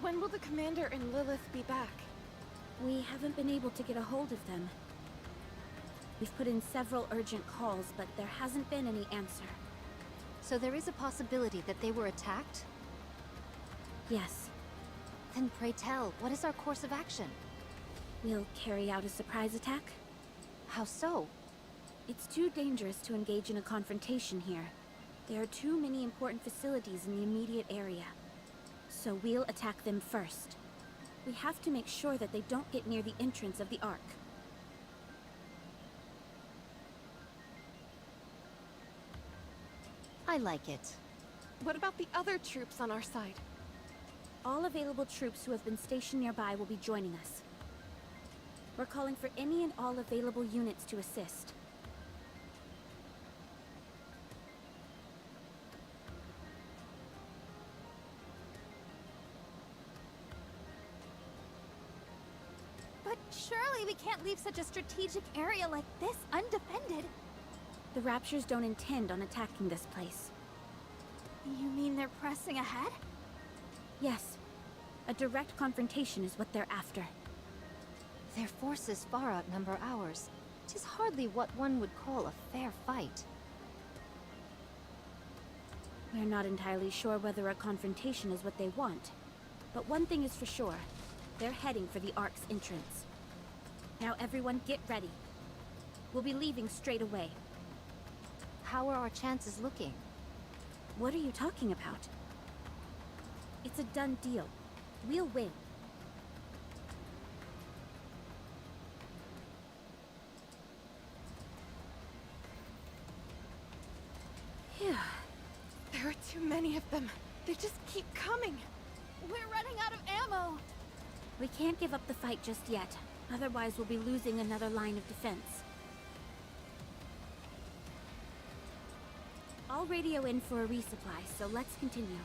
When will the commander and Lilith be back? We haven't been able to get a hold of them. We've put in several urgent calls, but there hasn't been any answer. So there is a possibility that they were attacked? Yes. Then pray tell, what is our course of action? We'll carry out a surprise attack. How so? It's too dangerous to engage in a confrontation here. There are too many important facilities in the immediate area. So we'll attack them first. We have to make sure that they don't get near the entrance of the Ark. I like it. What about the other troops on our side? All available troops who have been stationed nearby will be joining us. We're calling for any and all available units to assist. But surely we can't leave such a strategic area like this undefended. The Raptures don't intend on attacking this place. You mean they're pressing ahead? Yes. A direct confrontation is what they're after. Their forces far outnumber ours. 'Tis hardly what one would call a fair fight. We're not entirely sure whether a confrontation is what they want. But one thing is for sure. They're heading for the Ark's entrance. Now everyone get ready. We'll be leaving straight away. How are our chances looking? What are you talking about? It's a done deal. We'll win. Phew. There are too many of them. They just keep coming. We're running out of ammo. We can't give up the fight just yet. Otherwise, we'll be losing another line of defense. I'll radio in for a resupply, so let's continue.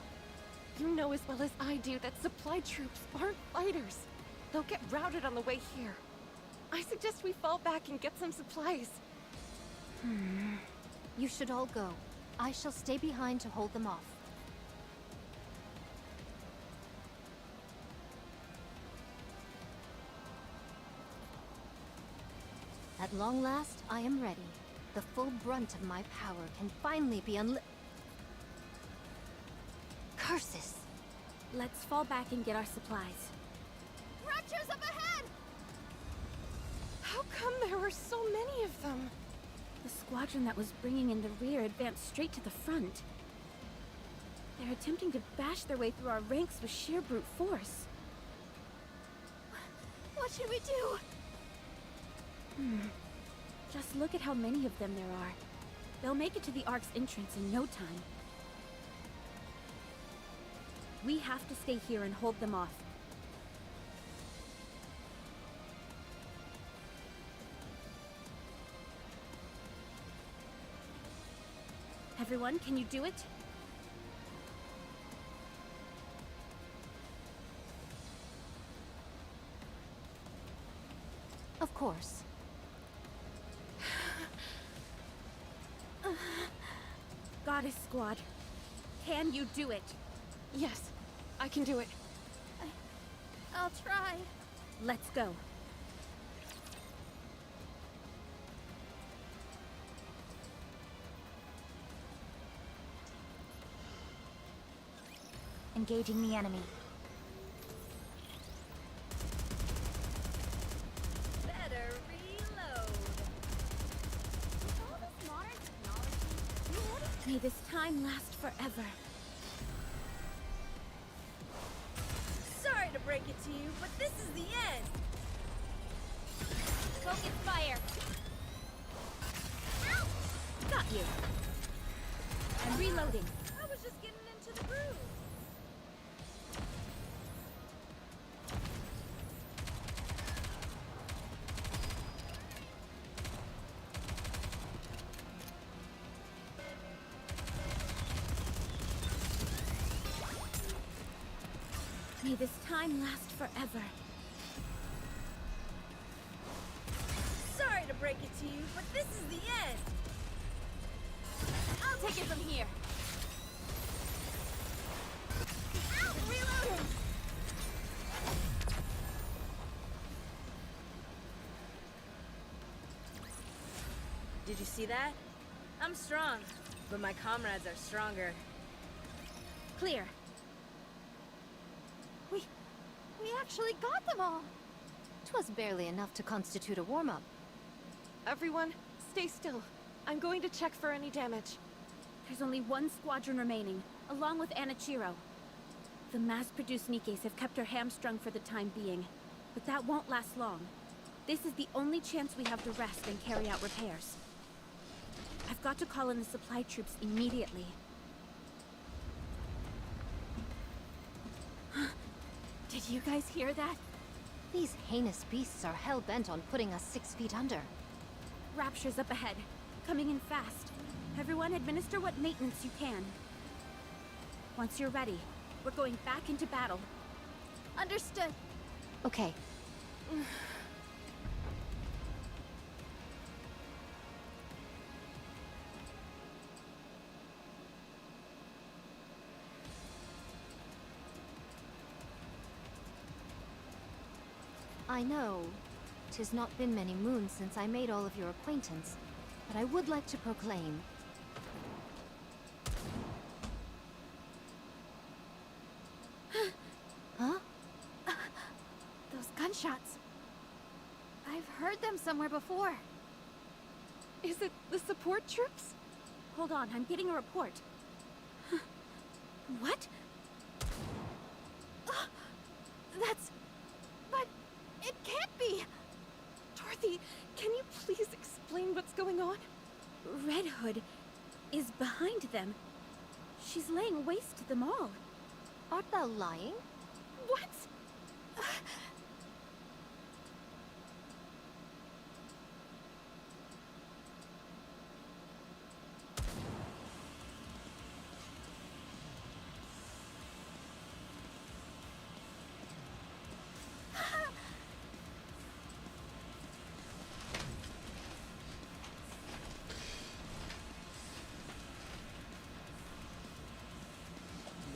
You know as well as I do that supply troops aren't fighters. They'll get routed on the way here. I suggest we fall back and get some supplies. You should all go. I shall stay behind to hold them off. At long last, I am ready. The full brunt of my power can finally be Curses! Let's fall back and get our supplies. Raptures up ahead! How come there were so many of them? The squadron that was bringing in the rear advanced straight to the front. They're attempting to bash their way through our ranks with sheer brute force. What should we do? Just look at how many of them there are. They'll make it to the Ark's entrance in no time. We have to stay here and hold them off. Everyone, can you do it? Of course. Goddess Squad, can you do it? Yes, I can do it. I'll try. Let's go. Engaging the enemy. Better reload. With all this modern technology, you wouldn't. May this time last forever. Sorry to break it to you, but this is the end. Focus fire. Got you. I'm reloading. I was just getting into the groove. May this time last forever. Sorry to break it to you, but this is the end. I'll take it from here. Ow! Reloading! Did you see that? I'm strong, but my comrades are stronger. Clear. We actually got them all! 'Twas barely enough to constitute a warm-up. Everyone, stay still. I'm going to check for any damage. There's only one squadron remaining, along with Anichiro. The mass-produced Nikkes have kept her hamstrung for the time being, but that won't last long. This is the only chance we have to rest and carry out repairs. I've got to call in the supply troops immediately. Did you guys hear that? These heinous beasts are hell-bent on putting us 6 feet under. Rapture's up ahead, coming in fast. Everyone administer what maintenance you can. Once you're ready, we're going back into battle. Understood. Okay. I know 'tis not been many moons since I made all of your acquaintance, but I would like to proclaim. Huh? Those gunshots. I've heard them somewhere before. Is it the support troops? Hold on, I'm getting a report. What? That's... But it can't be! Dorothy, can you please explain what's going on? Red Hood is behind them. She's laying waste to them all. Art thou lying? What?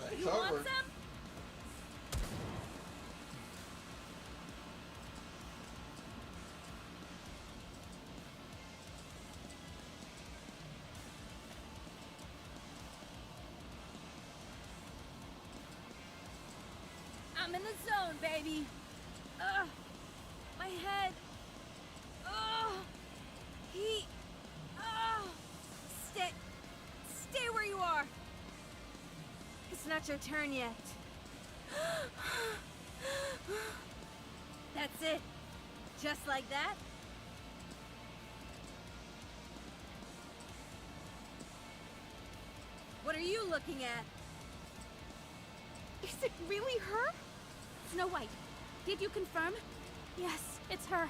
That You want covered. some? I'm in the zone, baby. Ugh. My head. Ugh. Heat. Ugh. Stay where you are. It's not your turn yet. That's it. Just like that. What are you looking at? Is it really her? Snow White, did you confirm? Yes, it's her.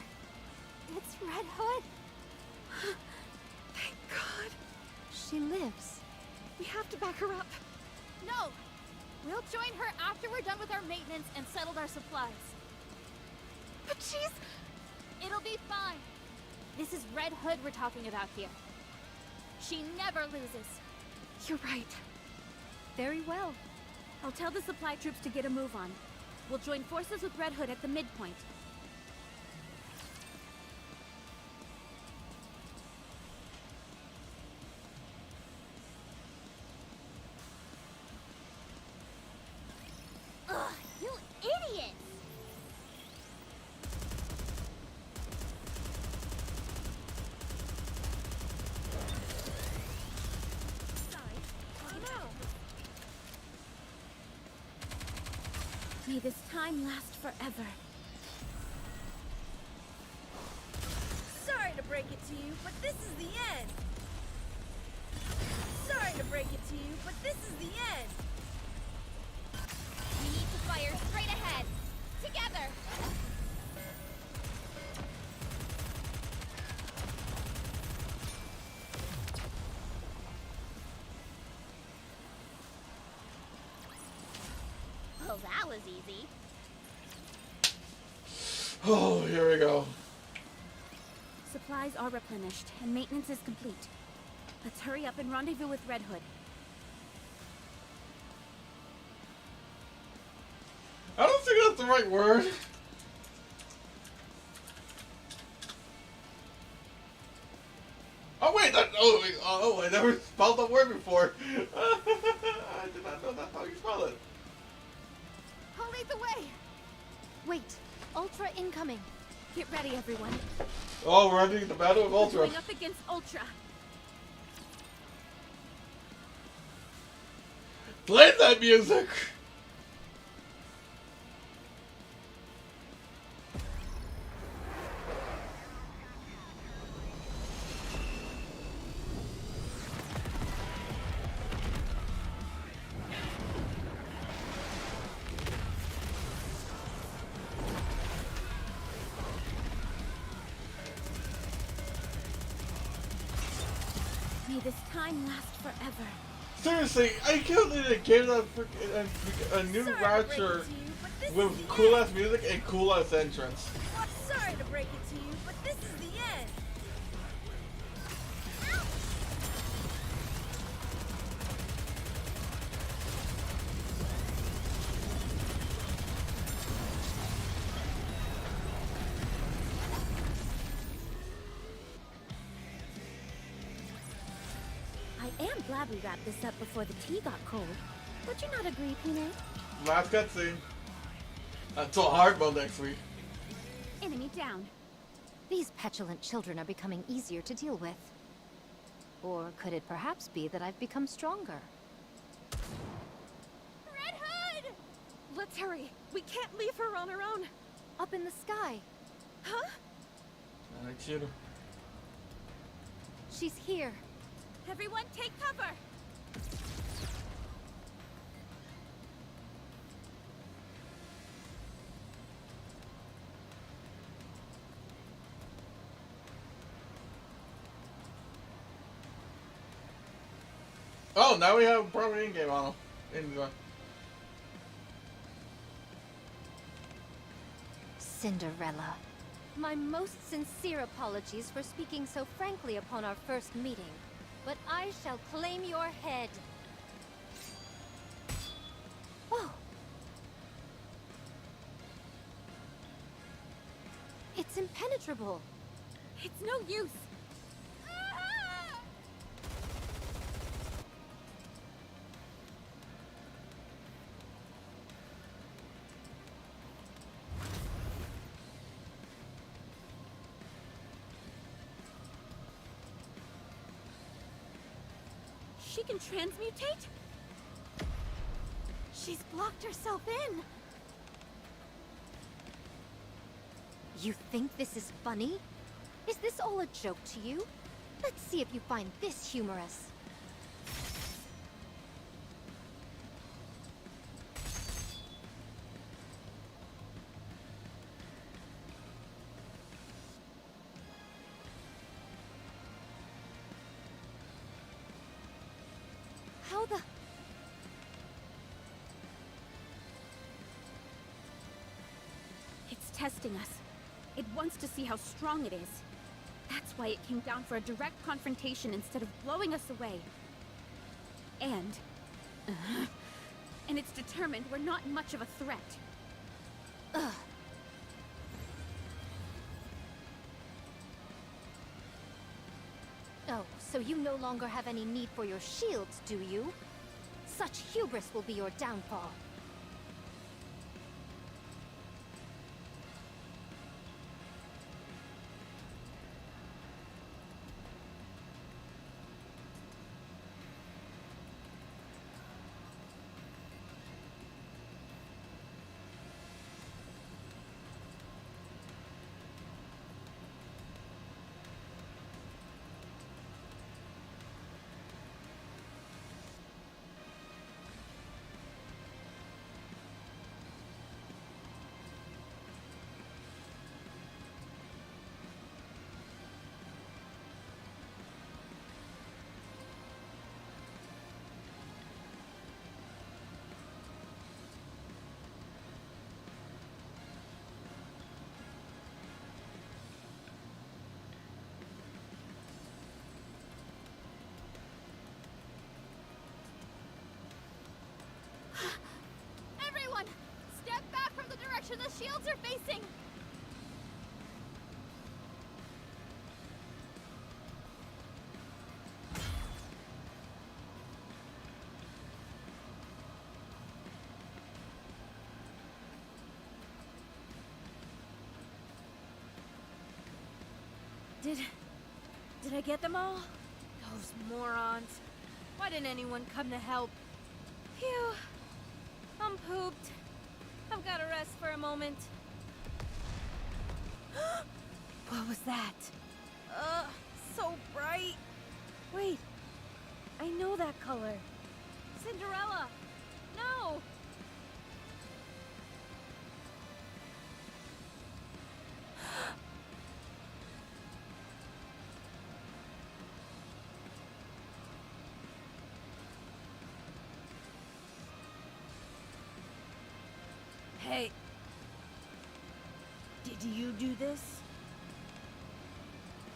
It's Red Hood. Thank God. She lives. We have to back her up. No! We'll join her after we're done with our maintenance and settled our supplies. But she's... It'll be fine. This is Red Hood we're talking about here. She never loses. You're right. Very well. I'll tell the supply troops to get a move on. We'll join forces with Red Hood at the midpoint. Ugh, you idiots! May this time last forever. Sorry to break it to you, but this is the end. Sorry to break it to you, but this is the end. We need to fire straight ahead. Together! Well, that was easy. Oh, here we go. Supplies are replenished, and maintenance is complete. Let's hurry up and rendezvous with Red Hood. I don't think that's the right word. Oh wait, I never spelled the word before. I did not know that's how you spell it. I'll lead the way! Wait. Ultra incoming. Get ready, everyone. Oh, we're ending the battle of We're Ultra. going up against Ultra. Play that music! May this time last forever. Seriously, I can't believe they gave that a new Sorry to break rapture it to you, but this with is the cool end. ass music and cool ass entrance. Sorry to break it to you, but this is the end. I am glad we wrapped this up before the tea got cold. Would you not agree, Peanut? Last cutscene. Until hard mode next week. Enemy down. These petulant children are becoming easier to deal with. Or could it perhaps be that I've become stronger? Red Hood! Let's hurry. We can't leave her on her own. Up in the sky. Huh? I cheated. She's here. Everyone take cover! Oh, now we have proper in-game on him. Cinderella. My most sincere apologies for speaking so frankly upon our first meeting, but I shall claim your head. Oh! It's impenetrable. It's no use! She can transmutate? She's blocked herself in. You think this is funny? Is this all a joke to you? Let's see if you find this humorous. How the... It's testing us. It wants to see how strong it is. That's why it came down for a direct confrontation instead of blowing us away. And it's determined we're not much of a threat. Ugh. Oh, so you no longer have any need for your shields, do you? Such hubris will be your downfall. Everyone, step back from the direction the shields are facing! Did I get them all? Those morons. Why didn't anyone come to help? Phew. I'm pooped. I've got to rest for a moment. What was that? So bright. Wait. I know that color. Cinderella. No. Hey, did you do this?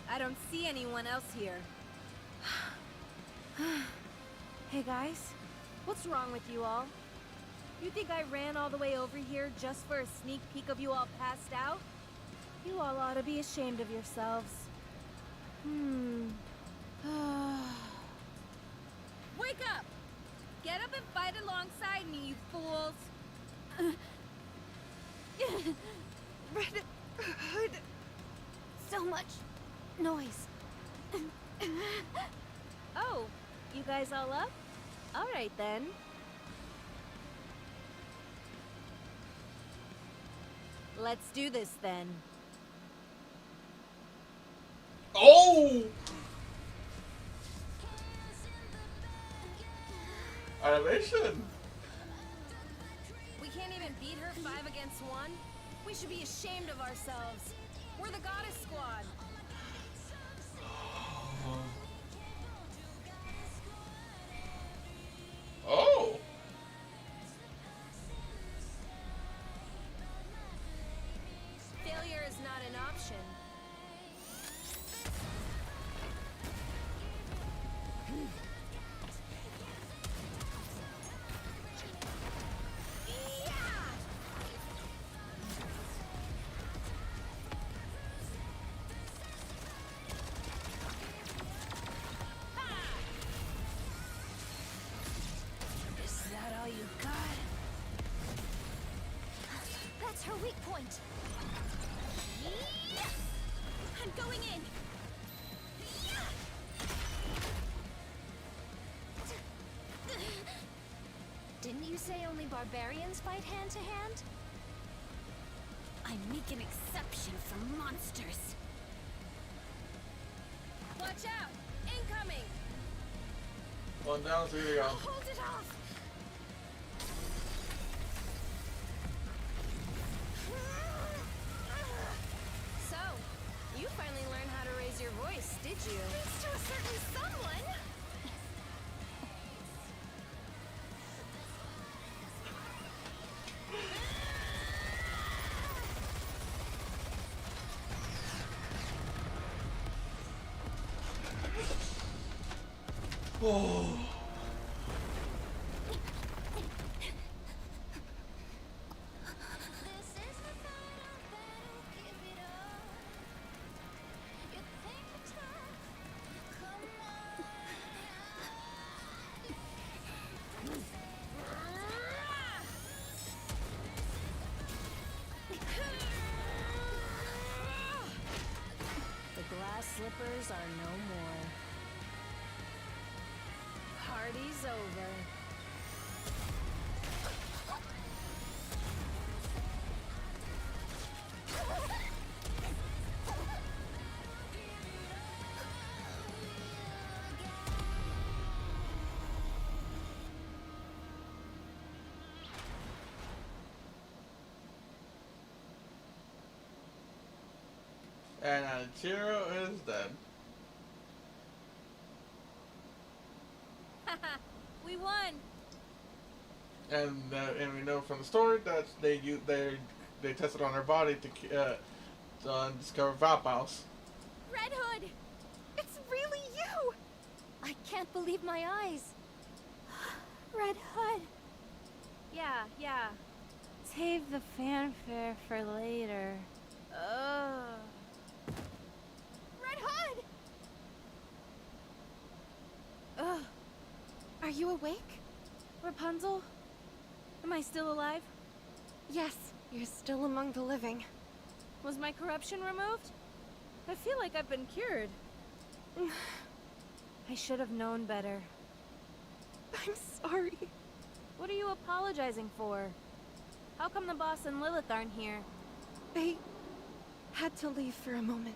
I don't see anyone else here. Hey guys, what's wrong with you all? You think I ran all the way over here just for a sneak peek of you all passed out? You all ought to be ashamed of yourselves. Wake up! Get up and fight alongside me, you fools! So much noise. Oh, you guys all up? All right then. Let's do this then. Oh! Annihilation! We can't even beat her 5 against 1? We should be ashamed of ourselves. We're the Goddess Squad. Oh! Failure is not an option. That's her weak point. I'm going in. Didn't you say only barbarians fight hand to hand? I make an exception for monsters. Watch out! Incoming! One down, so here we go. Hold it off! So, you finally learned how to raise your voice, did you? Thanks to a certain someone. Oh. The glass slippers are no more. Party's over. And Alchiro is dead. We won! And we know from the story that they tested on her body to discover Valpaus. Red Hood! It's really you! I can't believe my eyes. Red Hood. Yeah. Save the fanfare for later. Ugh. Red Hood! Ugh. Are you awake? Rapunzel? Am I still alive? Yes, you're still among the living. Was my corruption removed? I feel like I've been cured. I should have known better. I'm sorry. What are you apologizing for? How come the boss and Lilith aren't here? They had to leave for a moment.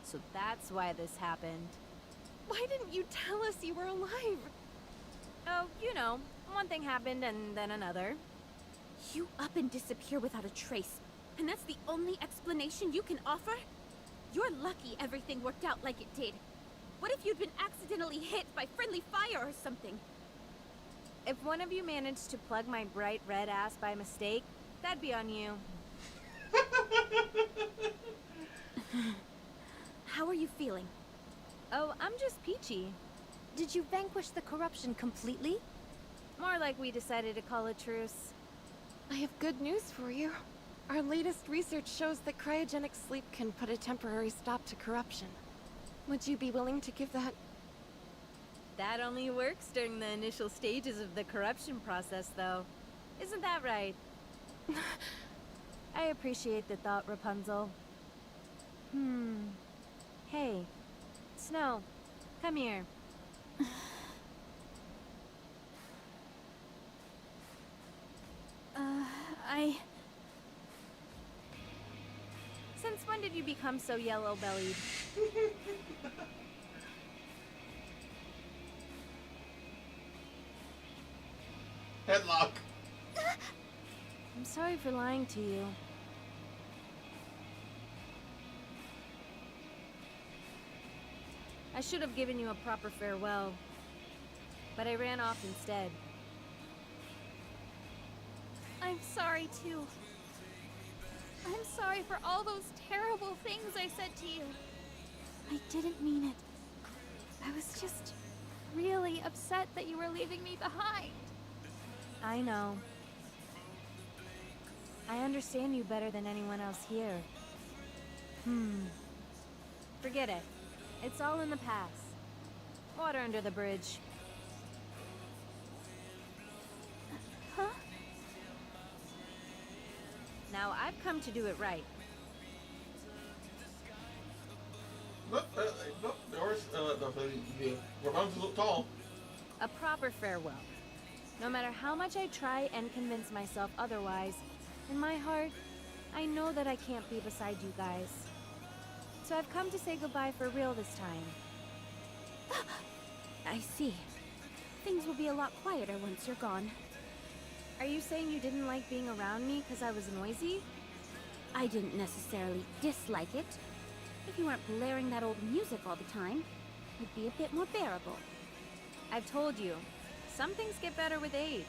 So that's why this happened. Why didn't you tell us you were alive? Oh, you know, one thing happened and then another. You up and disappear without a trace, and that's the only explanation you can offer? You're lucky everything worked out like it did. What if you'd been accidentally hit by friendly fire or something? If one of you managed to plug my bright red ass by mistake, that'd be on you. How are you feeling? Oh, I'm just peachy. Did you vanquish the corruption completely? More like we decided to call a truce. I have good news for you. Our latest research shows that cryogenic sleep can put a temporary stop to corruption. Would you be willing to give that? That only works during the initial stages of the corruption process, though. Isn't that right? I appreciate the thought, Rapunzel. Hey, Snow, come here. Since when did you become so yellow-bellied? Headlock. I'm sorry for lying to you. I should have given you a proper farewell, but I ran off instead. I'm sorry too. I'm sorry for all those terrible things I said to you. I didn't mean it. I was just really upset that you were leaving me behind. I know. I understand you better than anyone else here. Forget it. It's all in the past. Water under the bridge. Huh? Now, I've come to do it right. Look, the horse, the Rapunzel look tall. A proper farewell. No matter how much I try and convince myself otherwise, in my heart, I know that I can't be beside you guys. So I've come to say goodbye for real this time. I see. Things will be a lot quieter once you're gone. Are you saying you didn't like being around me because I was noisy? I didn't necessarily dislike it. If you weren't blaring that old music all the time, it'd be a bit more bearable. I've told you, some things get better with age.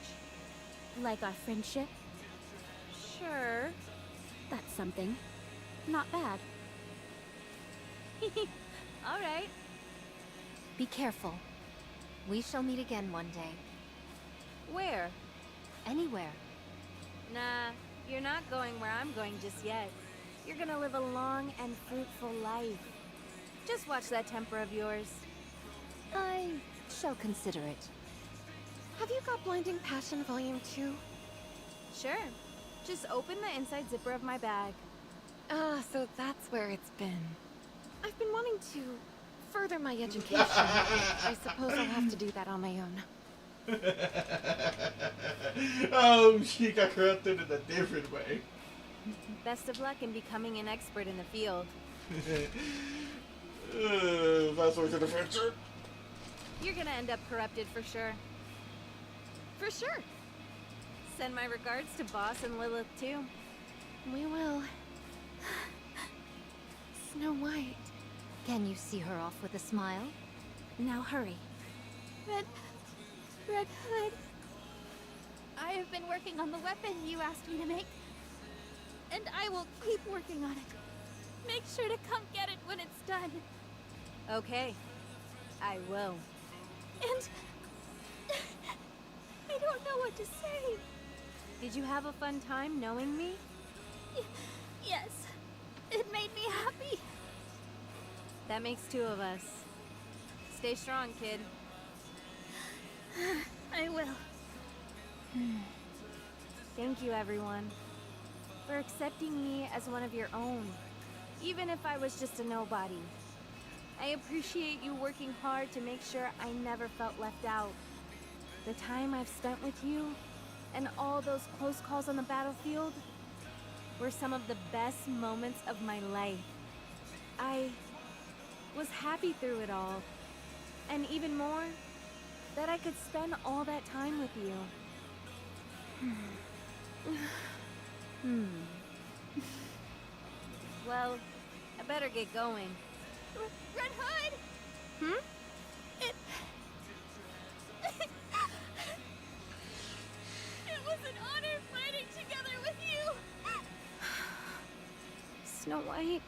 Like our friendship? Sure. That's something. Not bad. All right. Be careful. We shall meet again one day. Where? Anywhere. Nah, you're not going where I'm going just yet. You're gonna live a long and fruitful life. Just watch that temper of yours. I shall consider it. Have you got Blinding Passion Volume 2? Sure. Just open the inside zipper of my bag. Ah, so that's where it's been. I've been wanting to further my education. I suppose I'll have to do that on my own. Oh, she got corrupted in a different way. Best of luck in becoming an expert in the field. Fast forward to the future. You're gonna end up corrupted for sure. For sure. Send my regards to Boss and Lilith too. We will. Snow White. Can you see her off with a smile? Now hurry. Red Hood. I have been working on the weapon you asked me to make. And I will keep working on it. Make sure to come get it when it's done. Okay. I will. And... I don't know what to say. Did you have a fun time knowing me? Yes. It made me happy. That makes two of us. Stay strong, kid. I will. Thank you, everyone, for accepting me as one of your own, even if I was just a nobody. I appreciate you working hard to make sure I never felt left out. The time I've spent with you, and all those close calls on the battlefield, were some of the best moments of my life. I was happy through it all, and even more, that I could spend all that time with you. Well, I better get going. Red Hood! Hmm? It was an honor fighting together with you! Snow White,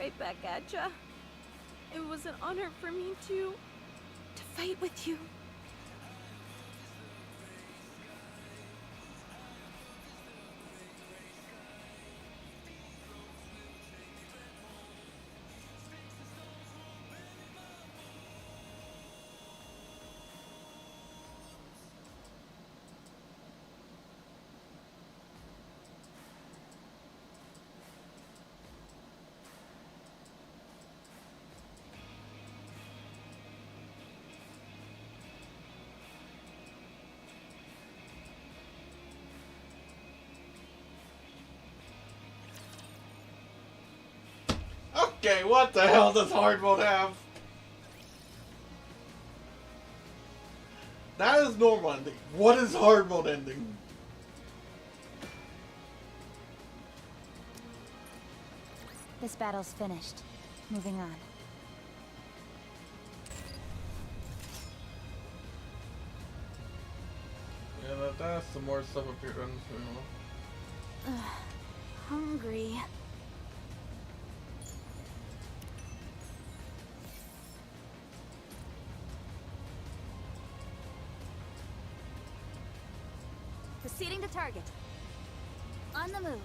right back at ya. It was an honor for me to fight with you. Okay, what the hell does hard mode have? That is normal ending. What is hard mode ending? This battle's finished. Moving on. Yeah, that's some more stuff up here. Hungry. Proceeding to target. On the move.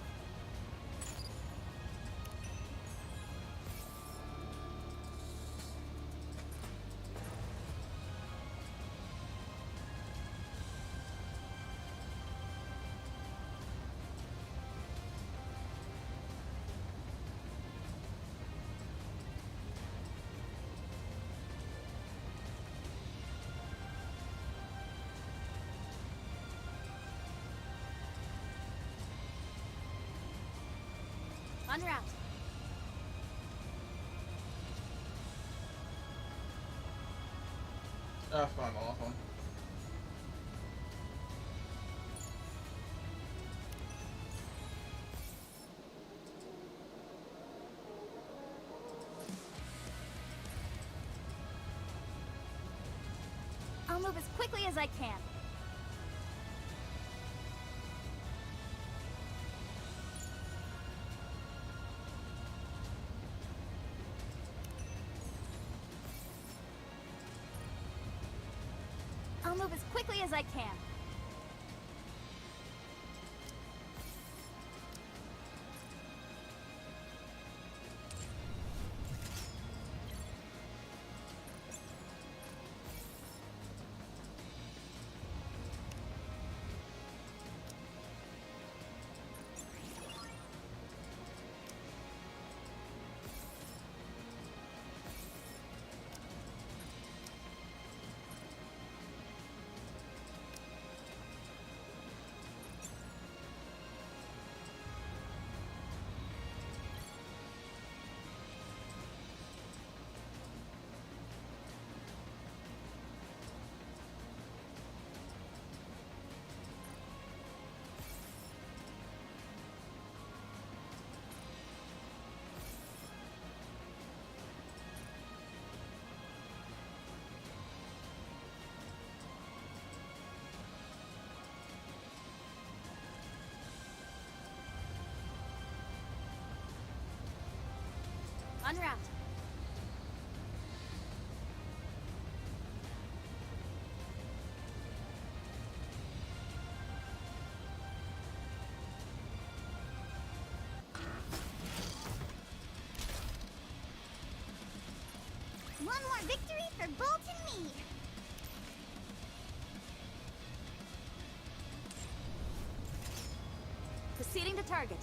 En route. That's my awful. I'll move as quickly as I can. I'll move as quickly as I can. En route. One more victory for Bolt and me! Proceeding to target.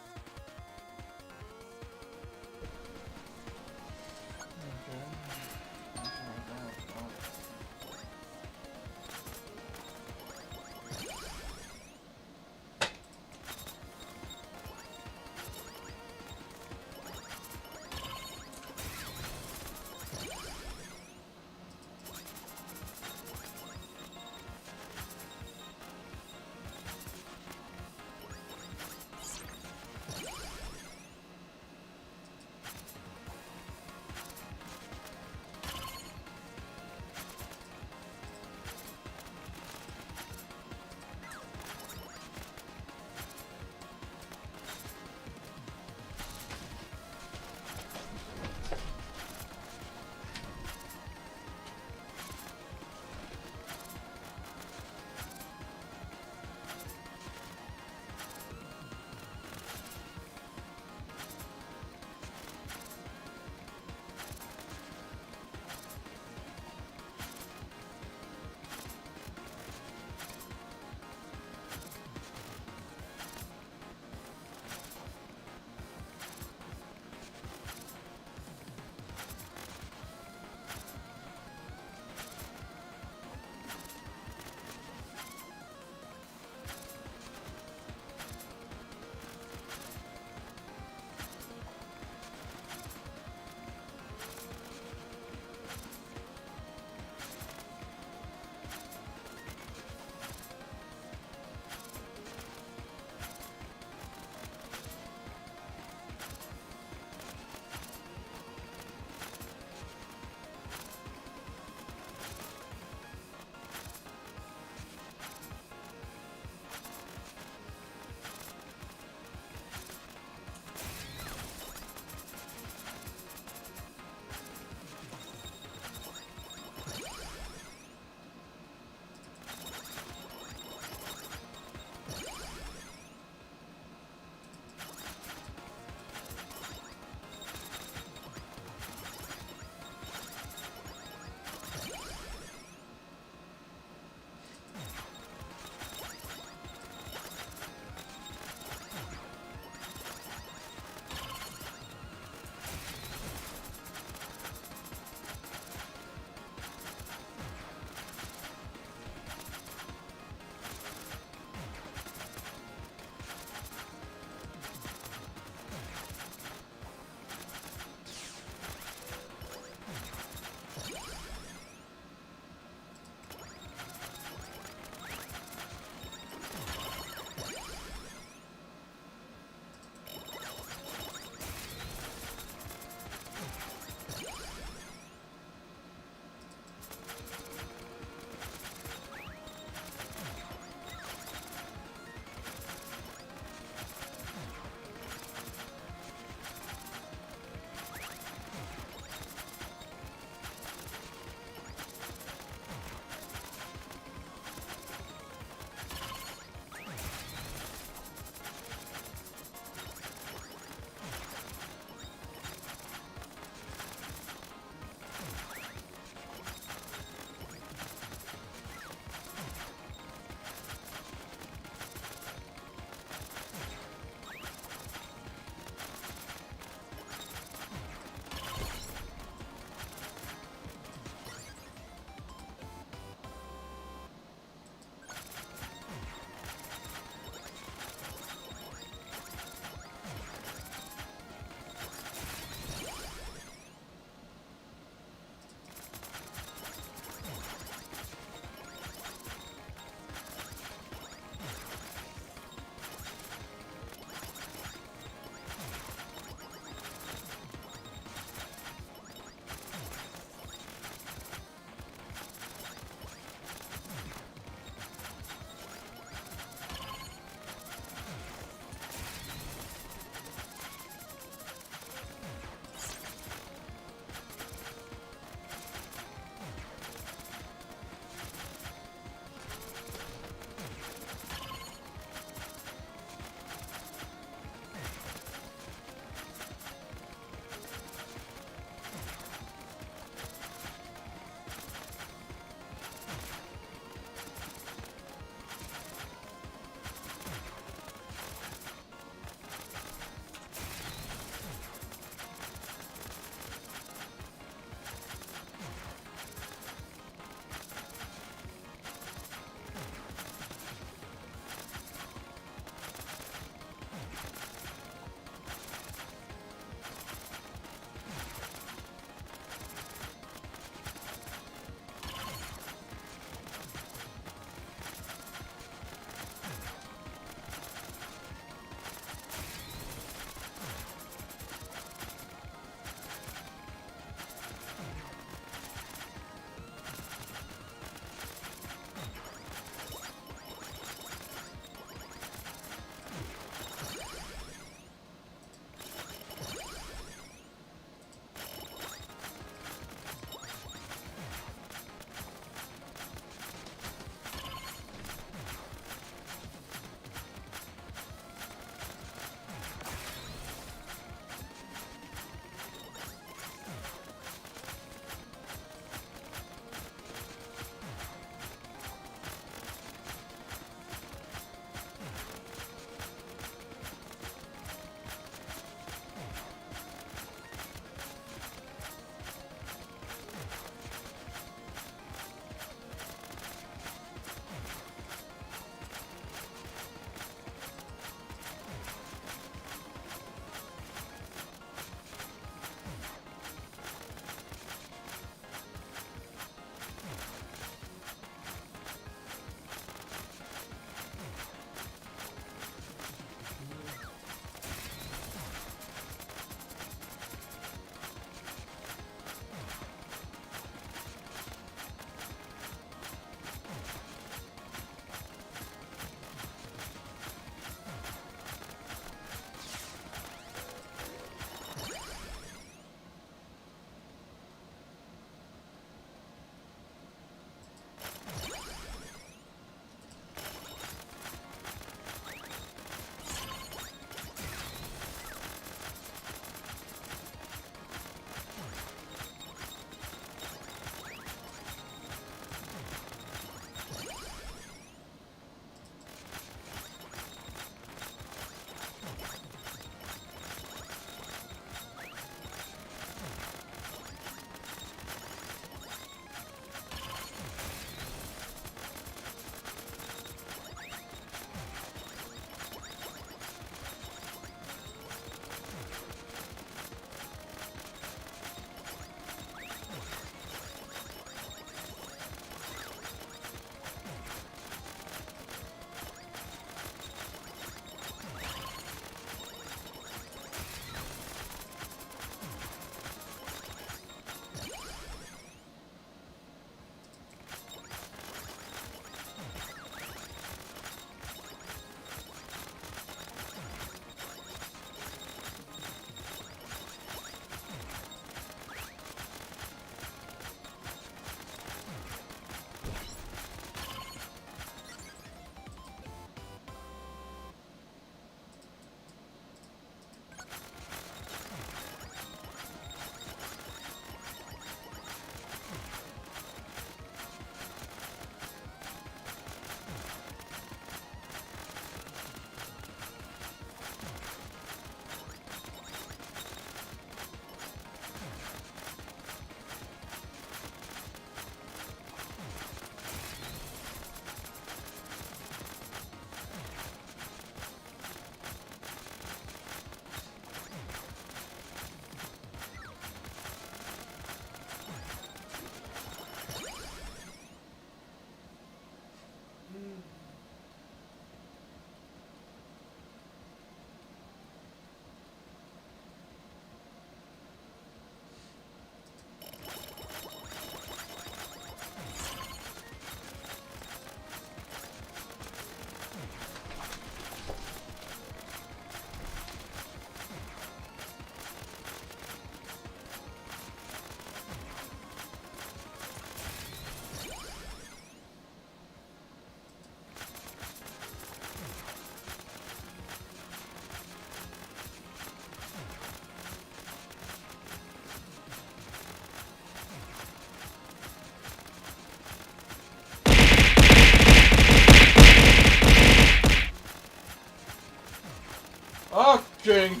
drink.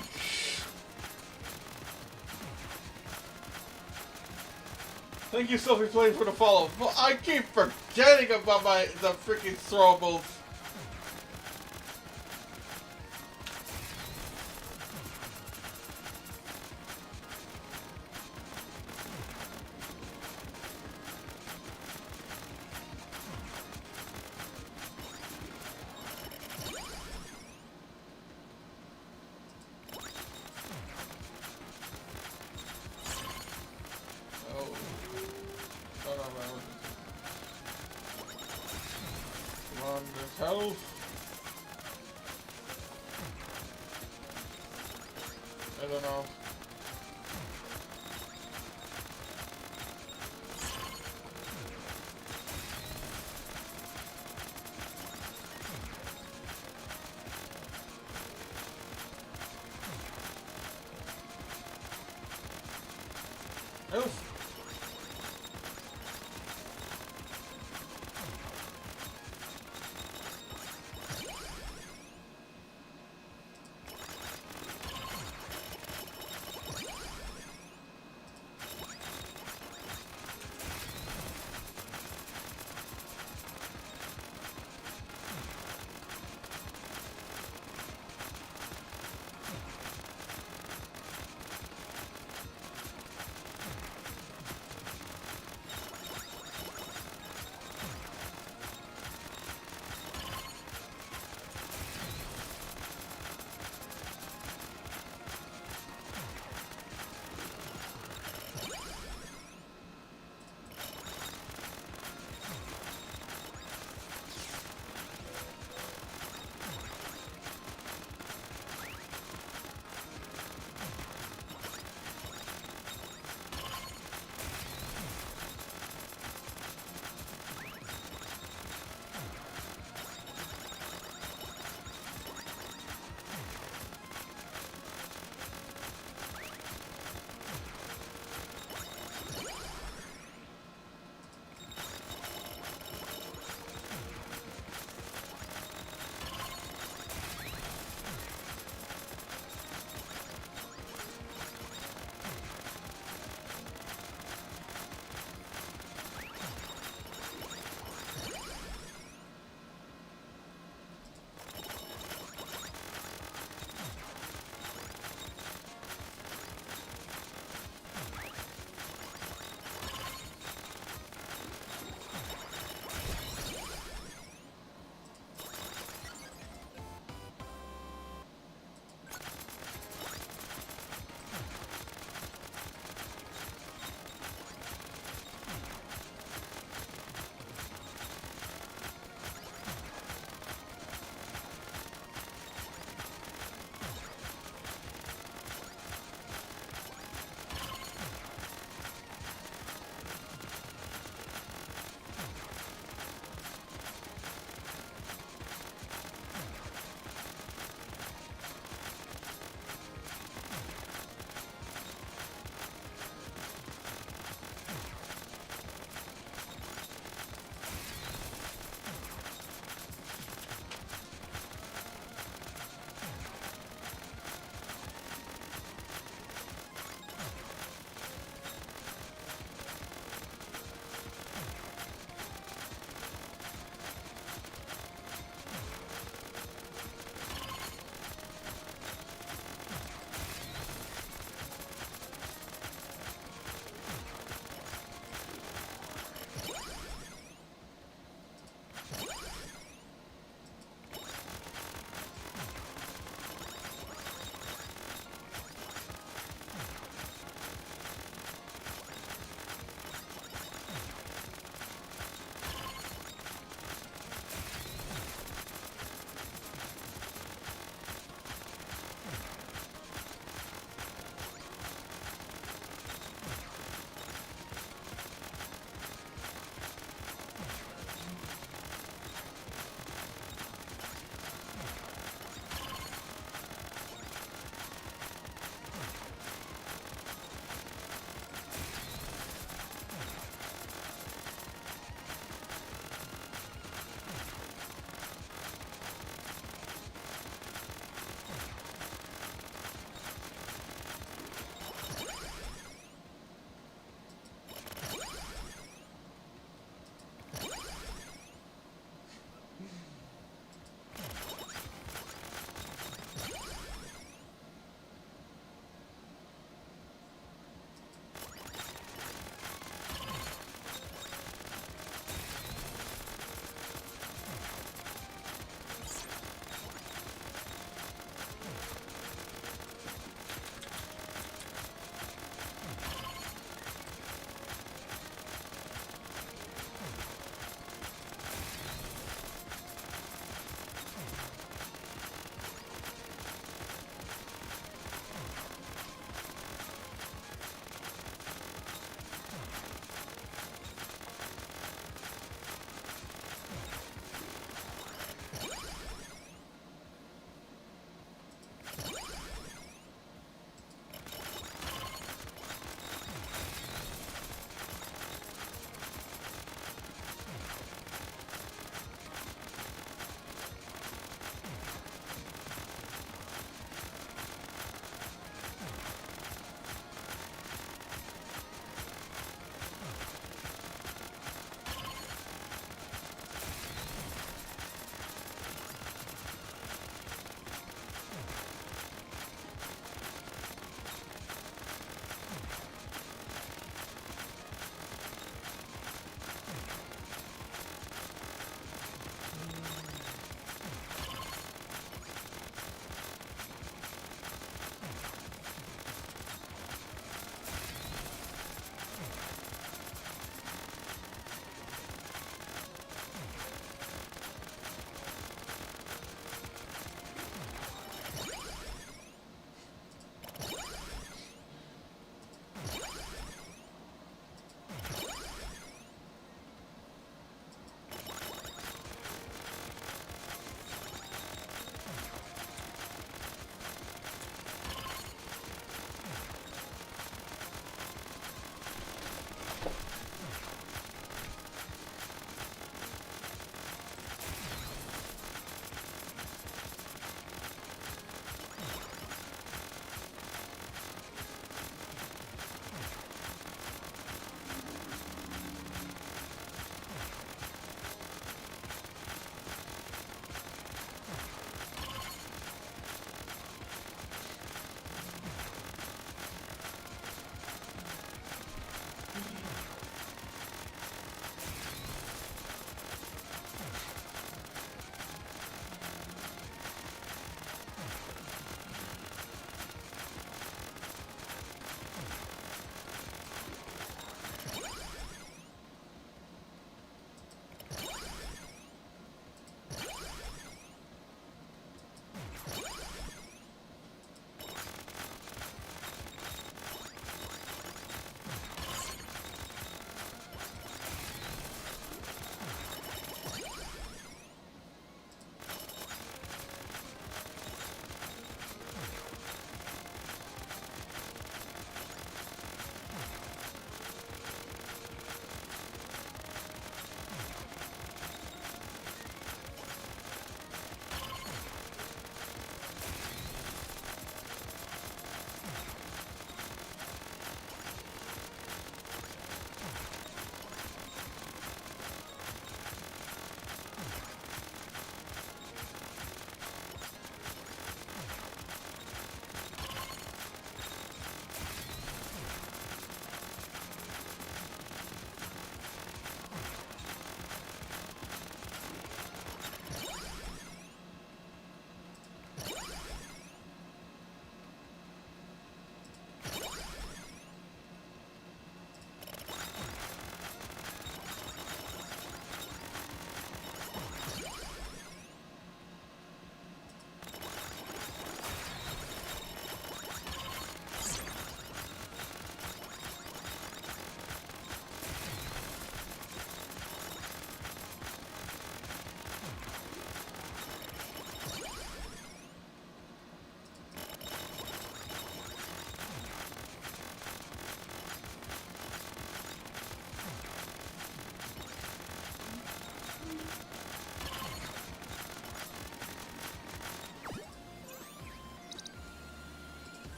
Thank you, Sophie Flame, for the follow. Well, I keep forgetting about the freaking throwables. Health. I don't know. Health.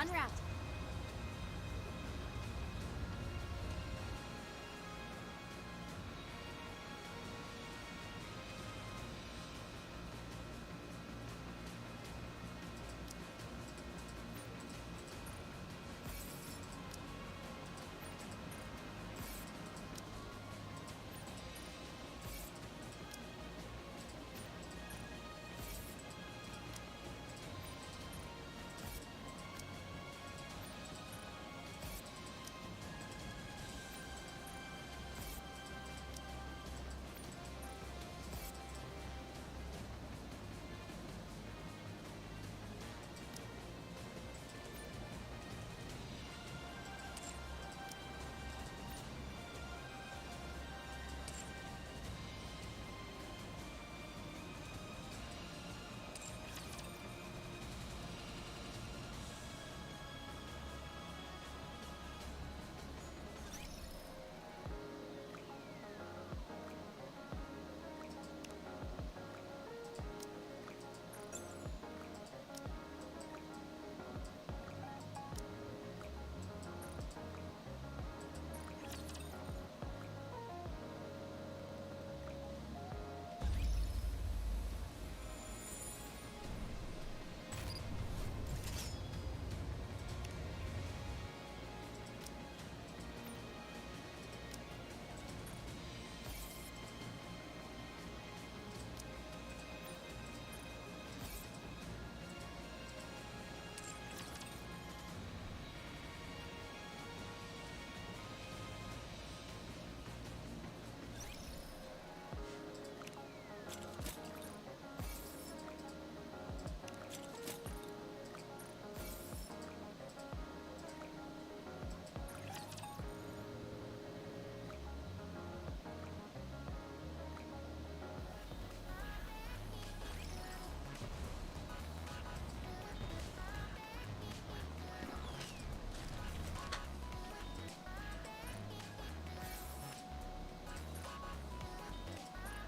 En route.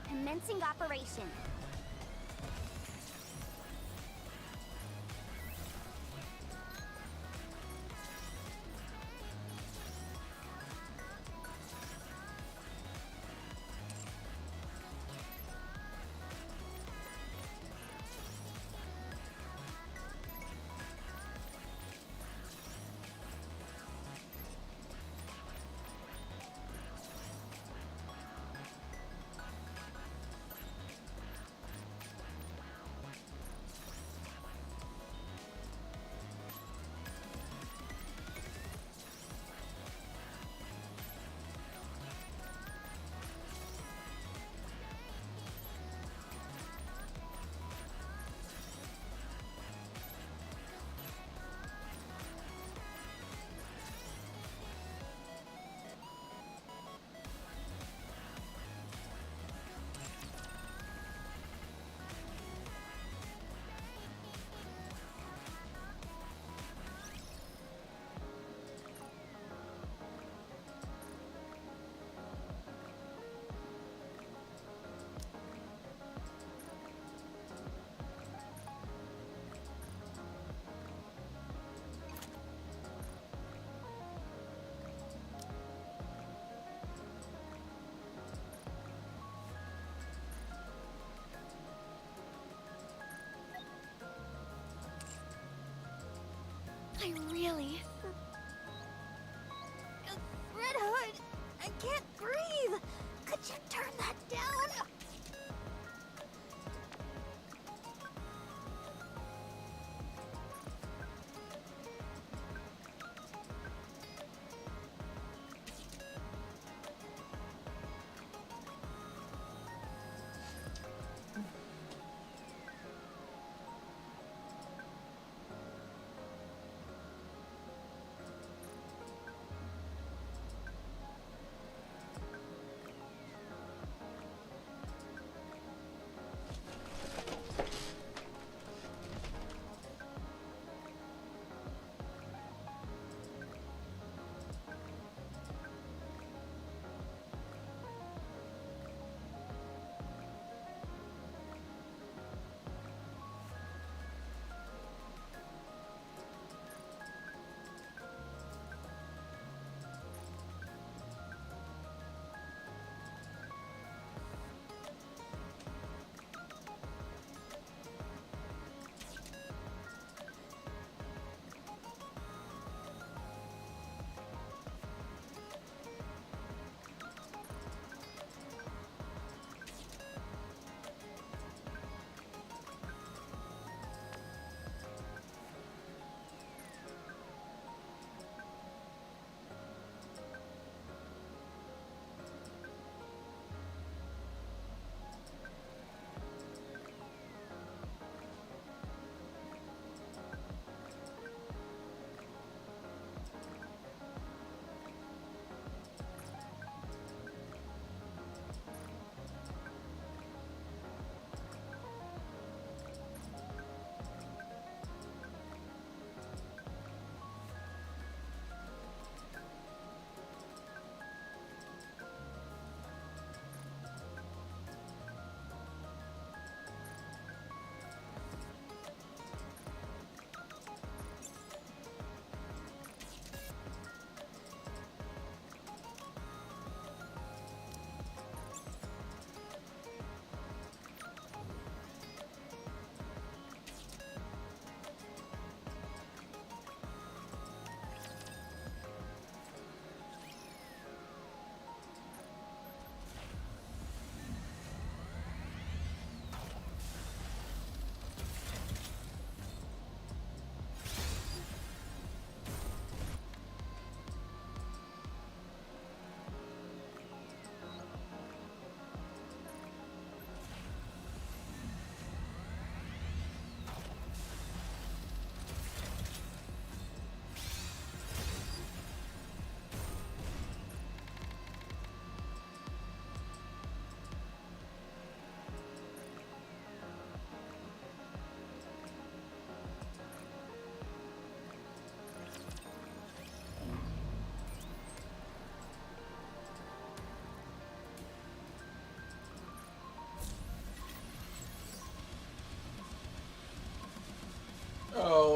Commencing operation. I really... Red Hood! I can't breathe! Could you turn that down?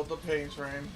Oh, the pain train.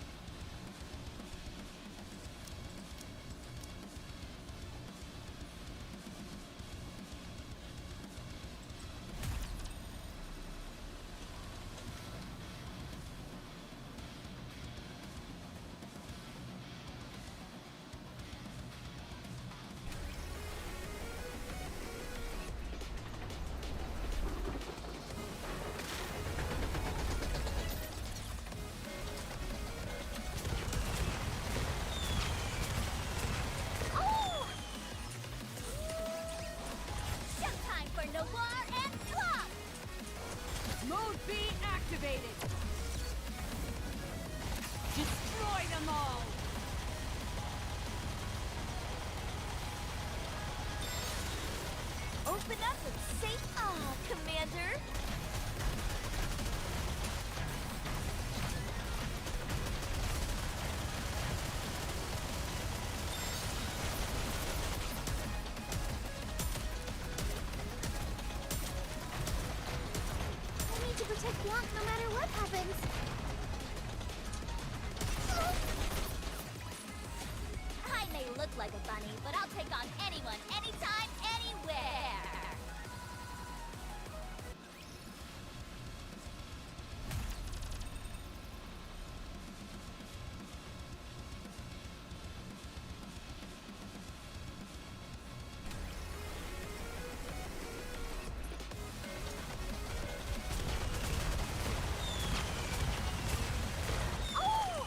Showtime for Noir and Clock! Mode B activated! Destroy them all! Open up and say ah, Commander! I need to protect Blanc no matter what happens. I may look like a bunny, but I'll take on anyone, anytime, anywhere! Oh!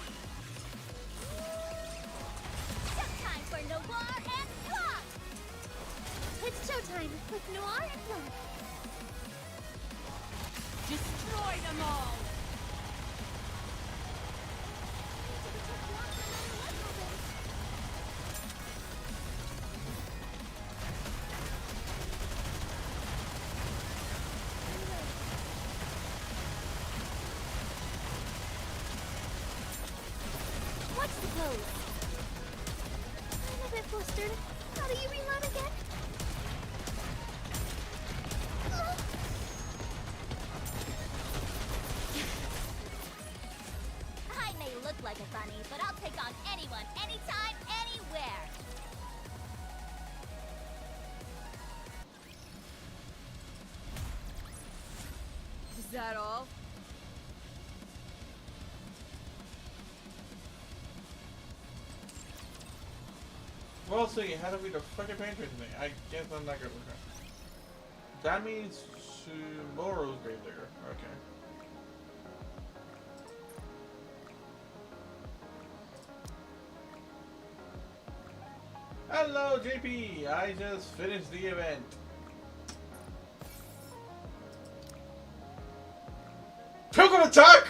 Showtime for Noir and Clock! It's showtime with Noir and Blanc. Destroy them all! To protect Blanc no matter what happens. Watch the pose. I'm a bit flustered. How do you reload again? I may look like a bunny, but I'll take on anyone, anytime, anywhere! Is that all? Well, see, how do we the fucking pain train thing? I guess I'm not good with her. That means tomorrow's grave digger. Okay. Hello, JP! I just finished the event. Pilgrim attack!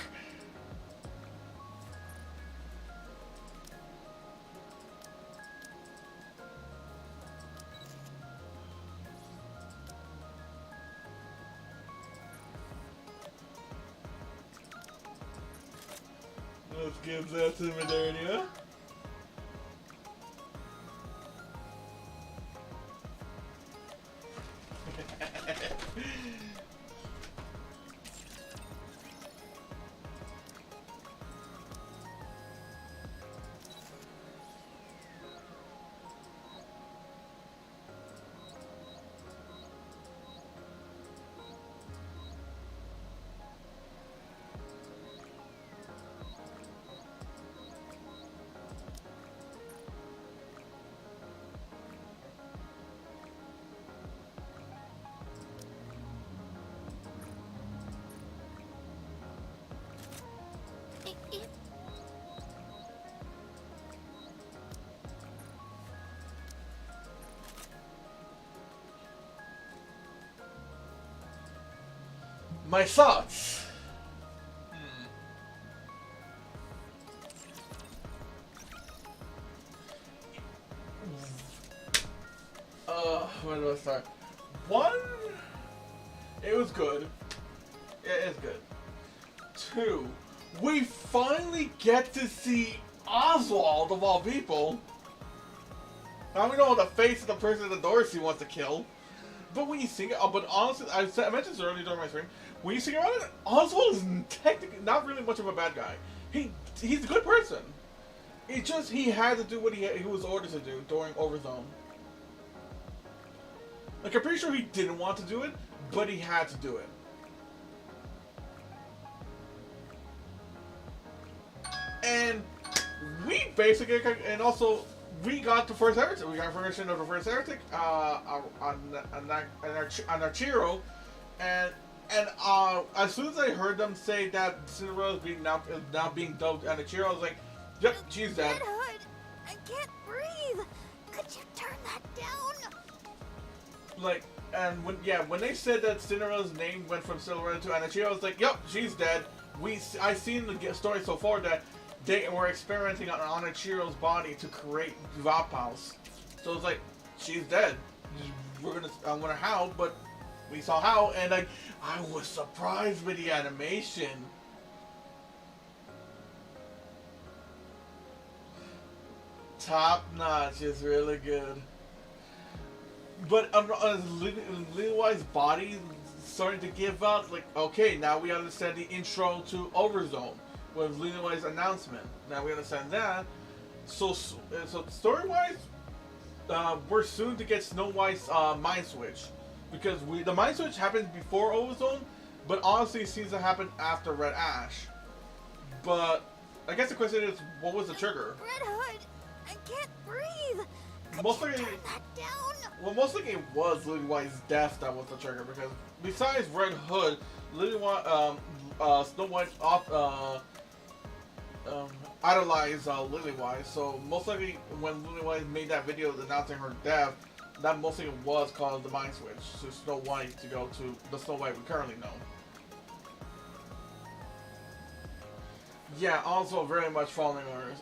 Let's give that to Modernia. My thoughts. Where do I start? One, it was good. It is good. Two, we finally get to see Oswald of all people. Now we know the face of the person at the door she wants to kill. But when you think it, but honestly, I mentioned this earlier during my stream. When you think about it, Oswald is technically not really much of a bad guy. He's a good person. It just he had to do what he was ordered to do during Overzone. Like I'm pretty sure he didn't want to do it, but he had to do it. And we basically, and also we got the first heretic. We got version of the first heretic on Archiro, and as soon as I heard them say that Cinderella is now being dubbed Archiro, I was like, yep, she's dead. Red Hood, I can't breathe. Could you turn that down? Like, and when they said that Cinderella's name went from Cinderella to Anachiro, I was like, yep, she's dead. I seen the story so far that they were experimenting on Anachiro's body to create Vapouse. So it's like, she's dead. I wonder how, but we saw how, and I was surprised with the animation. Top notch, is really good. But Lily-White's body starting to give out, like, okay, now we understand the intro to Overzone with Lily-White's announcement. Now we understand that. So story-wise, we're soon to get Snow White's mind switch, because the mind switch happened before Overzone, but honestly it seems to happen after Red Ash. But I guess the question is, what was the trigger? Red Hood, I can't breathe. Could Most you likely, turn that down? well, most likely it was Lily-White's death that was the trigger, because besides Red Hood, Snow White idolized Lily-White, so most likely when Lily-White made that video announcing her death, that most likely was caused the mind switch to Snow White to go to the Snow White we currently know. Yeah, also very much following orders.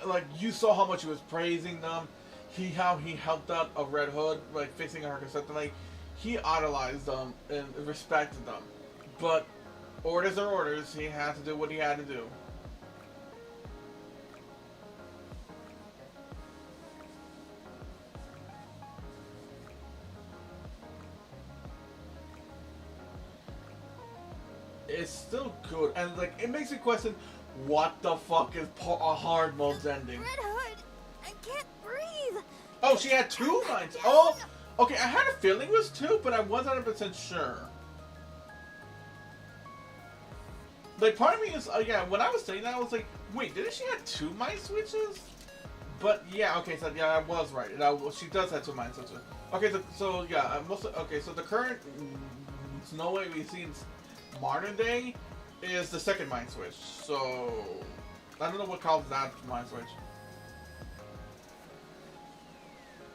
Like you saw how much he was praising them. How he helped out a Red Hood, like fixing her cassette. Like he idolized them and respected them. But orders are orders. He had to do what he had to do. It's still good, and like it makes you question, what the fuck is a hard mode's ending? Red Hood, I can't breathe. Oh, she had two minds. Oh, okay. I had a feeling it was two, but I wasn't 100% sure. Like part of me is, yeah. When I was saying that, I was like, wait, didn't she have two mind switches? But yeah, okay. So yeah, I was right. She does have two mind switches. Okay, so yeah, okay. So the current Snow White we see in modern day is the second mind switch. So I don't know what calls that mind switch.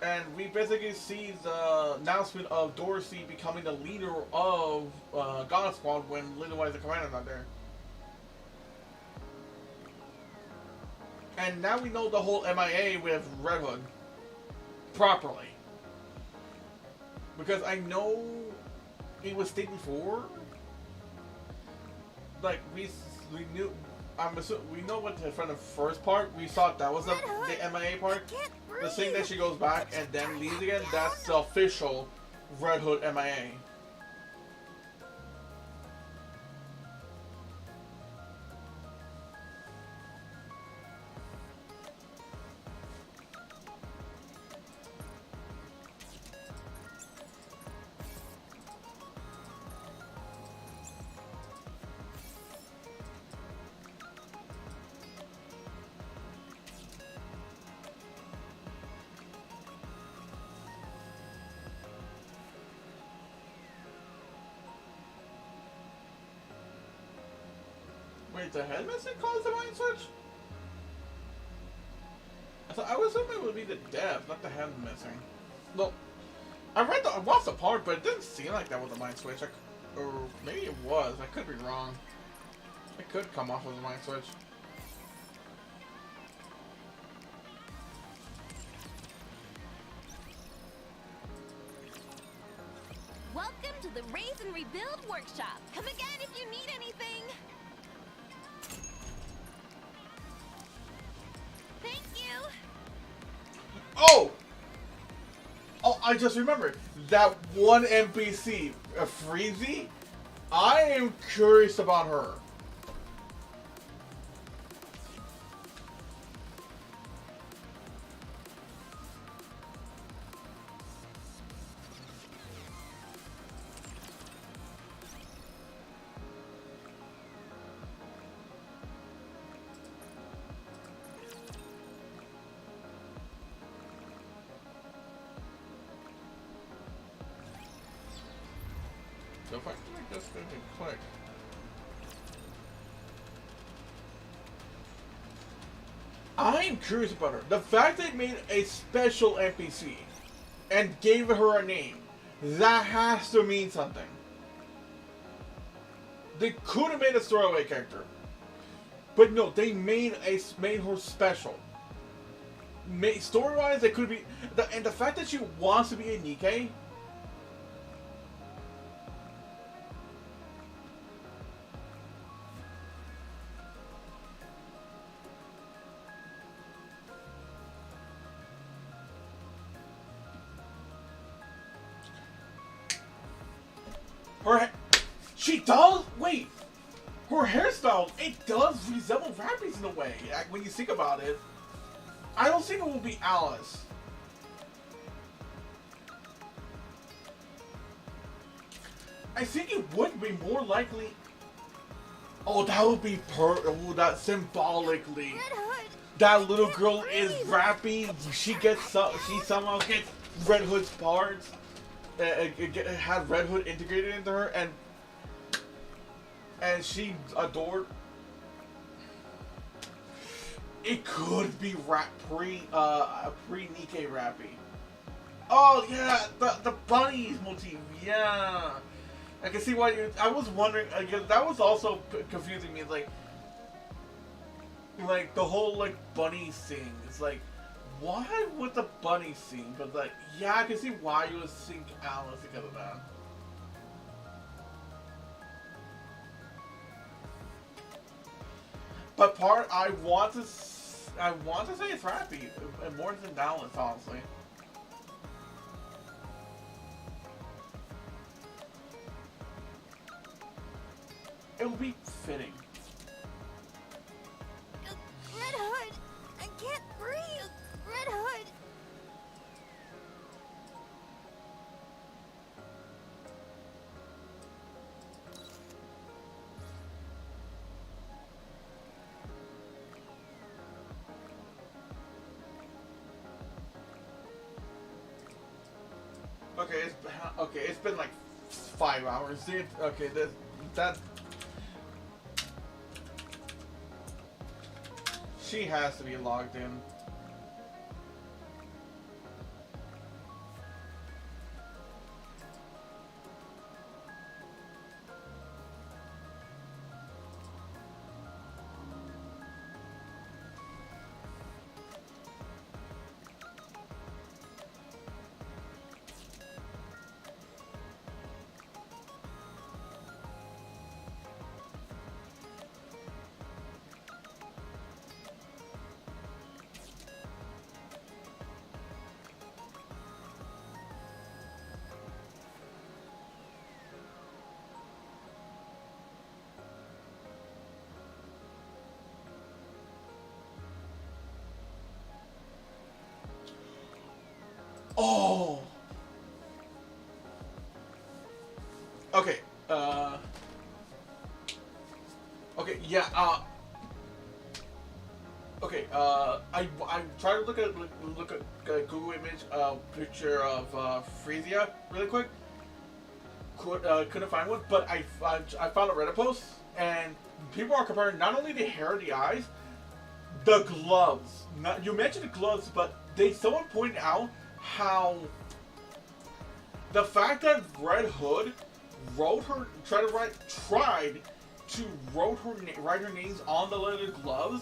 And we basically see the announcement of Dorsey becoming the leader of God Squad when Lily-White's the commander not there. And now we know the whole MIA with Red Hood properly. Because I know it was stated before. Like we knew, we know what from the first part we thought that was the MIA part. The thing that she goes back and then leaves again, that's the official Red Hood MIA. Wait, the head missing caused the mind switch? I was hoping it would be the death, not the head missing. Well, I watched the part, but it didn't seem like that was the mind switch. Or maybe it was. I could be wrong. It could come off as a mind switch. Welcome to the Raise and Rebuild Workshop. Come again if you need anything. Thank you. Oh! Oh, I just remembered. That one NPC, Freezy, I am curious about her. gonna be quick. I'm curious about her. The fact they made a special NPC and gave her a name, that has to mean something. They could have made a throwaway character, but no, they made her special. Story-wise, it could be, and the fact that she wants to be a Nikke. She does? Wait! Her hairstyle, it does resemble Rappy's in a way, when you think about it. I don't think it will be Alice. I think it would be more likely... Oh, that would be oh, that symbolically. That little girl is Rappy. She somehow gets Red Hood's parts. Had Red Hood integrated into her, and she adored. It could be pre-Nikke Rappy. Oh yeah, the bunnies motif. Yeah, I can see why you. I was wondering. Again, that was also confusing me. Like the whole like bunny thing. It's like, why would the bunny sing? But like, yeah, I can see why you would think Alice because of that. But I want to say it's Rappy, more than Alice, honestly. It would be fitting. Red Hood! I can't breathe! Red Hood! It's been like 5 hours. Okay, that she has to be logged in. Oh. Okay. Okay. Yeah. Okay. I tried to look at Google image picture of Frisia really quick. Couldn't find one, but I found a Reddit post, and people are comparing not only the hair, the eyes, the gloves. You mentioned the gloves, but someone pointed out how the fact that Red Hood tried to write her names on the leather gloves.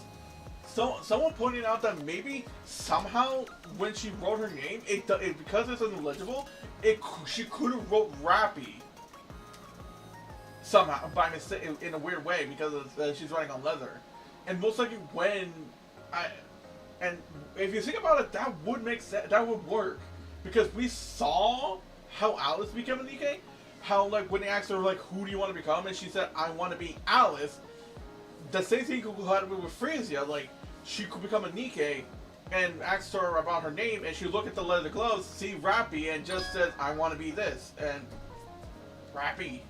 So someone pointed out that maybe somehow when she wrote her name, because it's illegible, she could have wrote Rappy somehow by mistake in a weird way because she's writing on leather, and most likely and if you think about it, that would make sense. That would work because we saw how Alice became a Nikke. How like when they asked her like, "Who do you want to become?" and she said, "I want to be Alice." The same thing could happen with Frisia. Like she could become a Nikke, and asked her about her name, and she looked at the leather gloves, see Rappy, and just says, "I want to be this," and Rappy.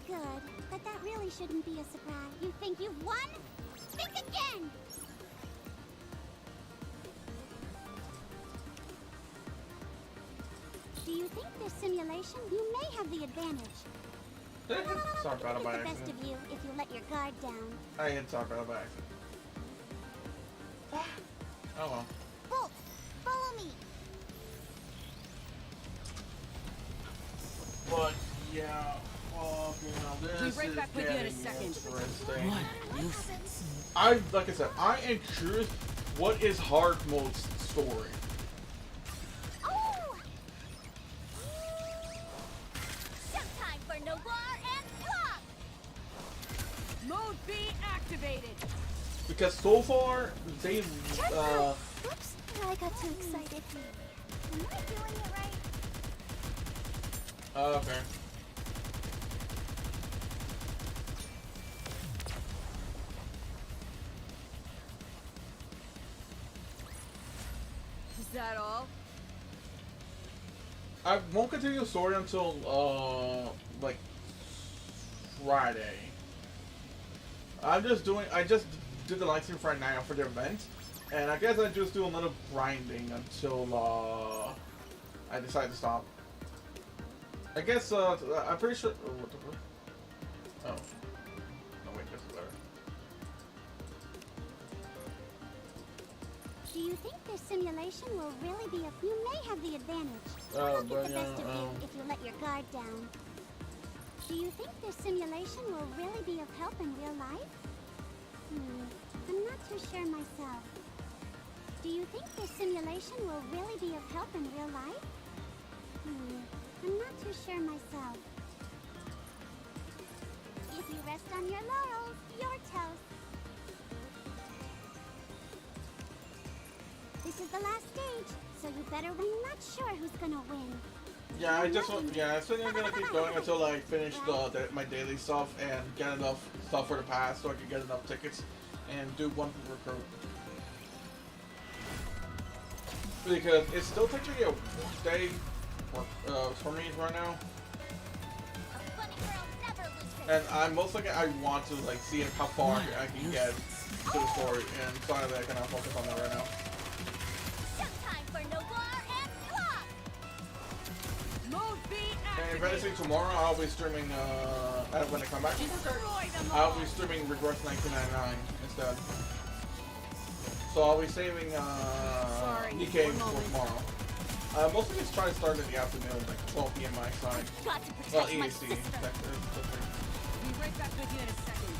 good, but that really shouldn't be a surprise. You think you've won? Think again! Do you think this simulation? You may have the advantage. Sorry about it by It's the best accident. of you if you let your guard down. I hit talk about it by accident. Oh well. Bolt, follow me. But yeah, this right is back with you in a getting second. interesting. What nuisance. Like I said, I am curious what is hard mode's story. Oh! Showtime for Noir and Plop! Mode B activated. Because so far they Oops, I got too excited. Am I doing it right? okay. Is that all? I won't continue the story until like Friday. I just did the live stream Friday night for the event, and I guess I just do a little grinding until I decide to stop. I guess I'm pretty sure. Oh, what the fuck? Oh. No wait, this is better. Do you think this simulation will really be a... You may have the advantage. But Get the yeah, best of you if you let your guard down. Do you think this simulation will really be of help in real life? I'm not too sure myself. Do you think this simulation will really be of help in real life? I'm not too sure myself. If you rest on your laurels, you're toast. This is the last stage, so you better win. I'm not sure who's gonna win. Yeah, I think I'm gonna keep going until I finish my daily stuff and get enough stuff for the pass so I can get enough tickets and do one recruit. Because it's still technically a work day for me right now, A funny girl never loses. and I'm most likely I want to like see how far I can get to the story, and sorry that I cannot focus on that right now. Showtime for Noir and Plop! Mode B And if activated. anything, tomorrow I'll be streaming when I come back. Destroy them I'll all. be streaming Regress 1999 instead. So I'll be saving Nikke one for moment. tomorrow. Mostly just try to start in the afternoon, like 12 p.m. my side. Got to Well, protect my EST. sister. Be right back with you in a second.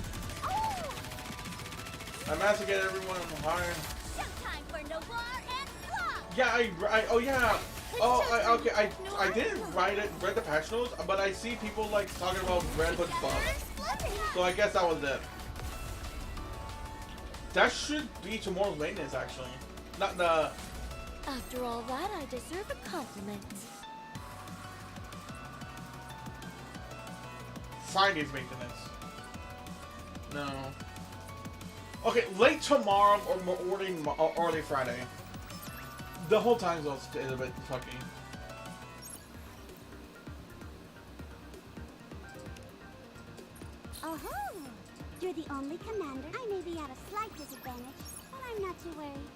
I managed to get everyone higher. Showtime for Noir and Plop! Yeah, oh yeah. Okay, I didn't read the patch notes, but I see people like talking about Red Hood bugs. So I guess that was it. That should be tomorrow's maintenance, actually. Not the. After all that, I deserve a compliment. Friday's maintenance. No. Okay, late tomorrow or early Friday. The whole time zone is a bit fucky. Oh, you're the only commander. I may be at a slight disadvantage, but I'm not too worried.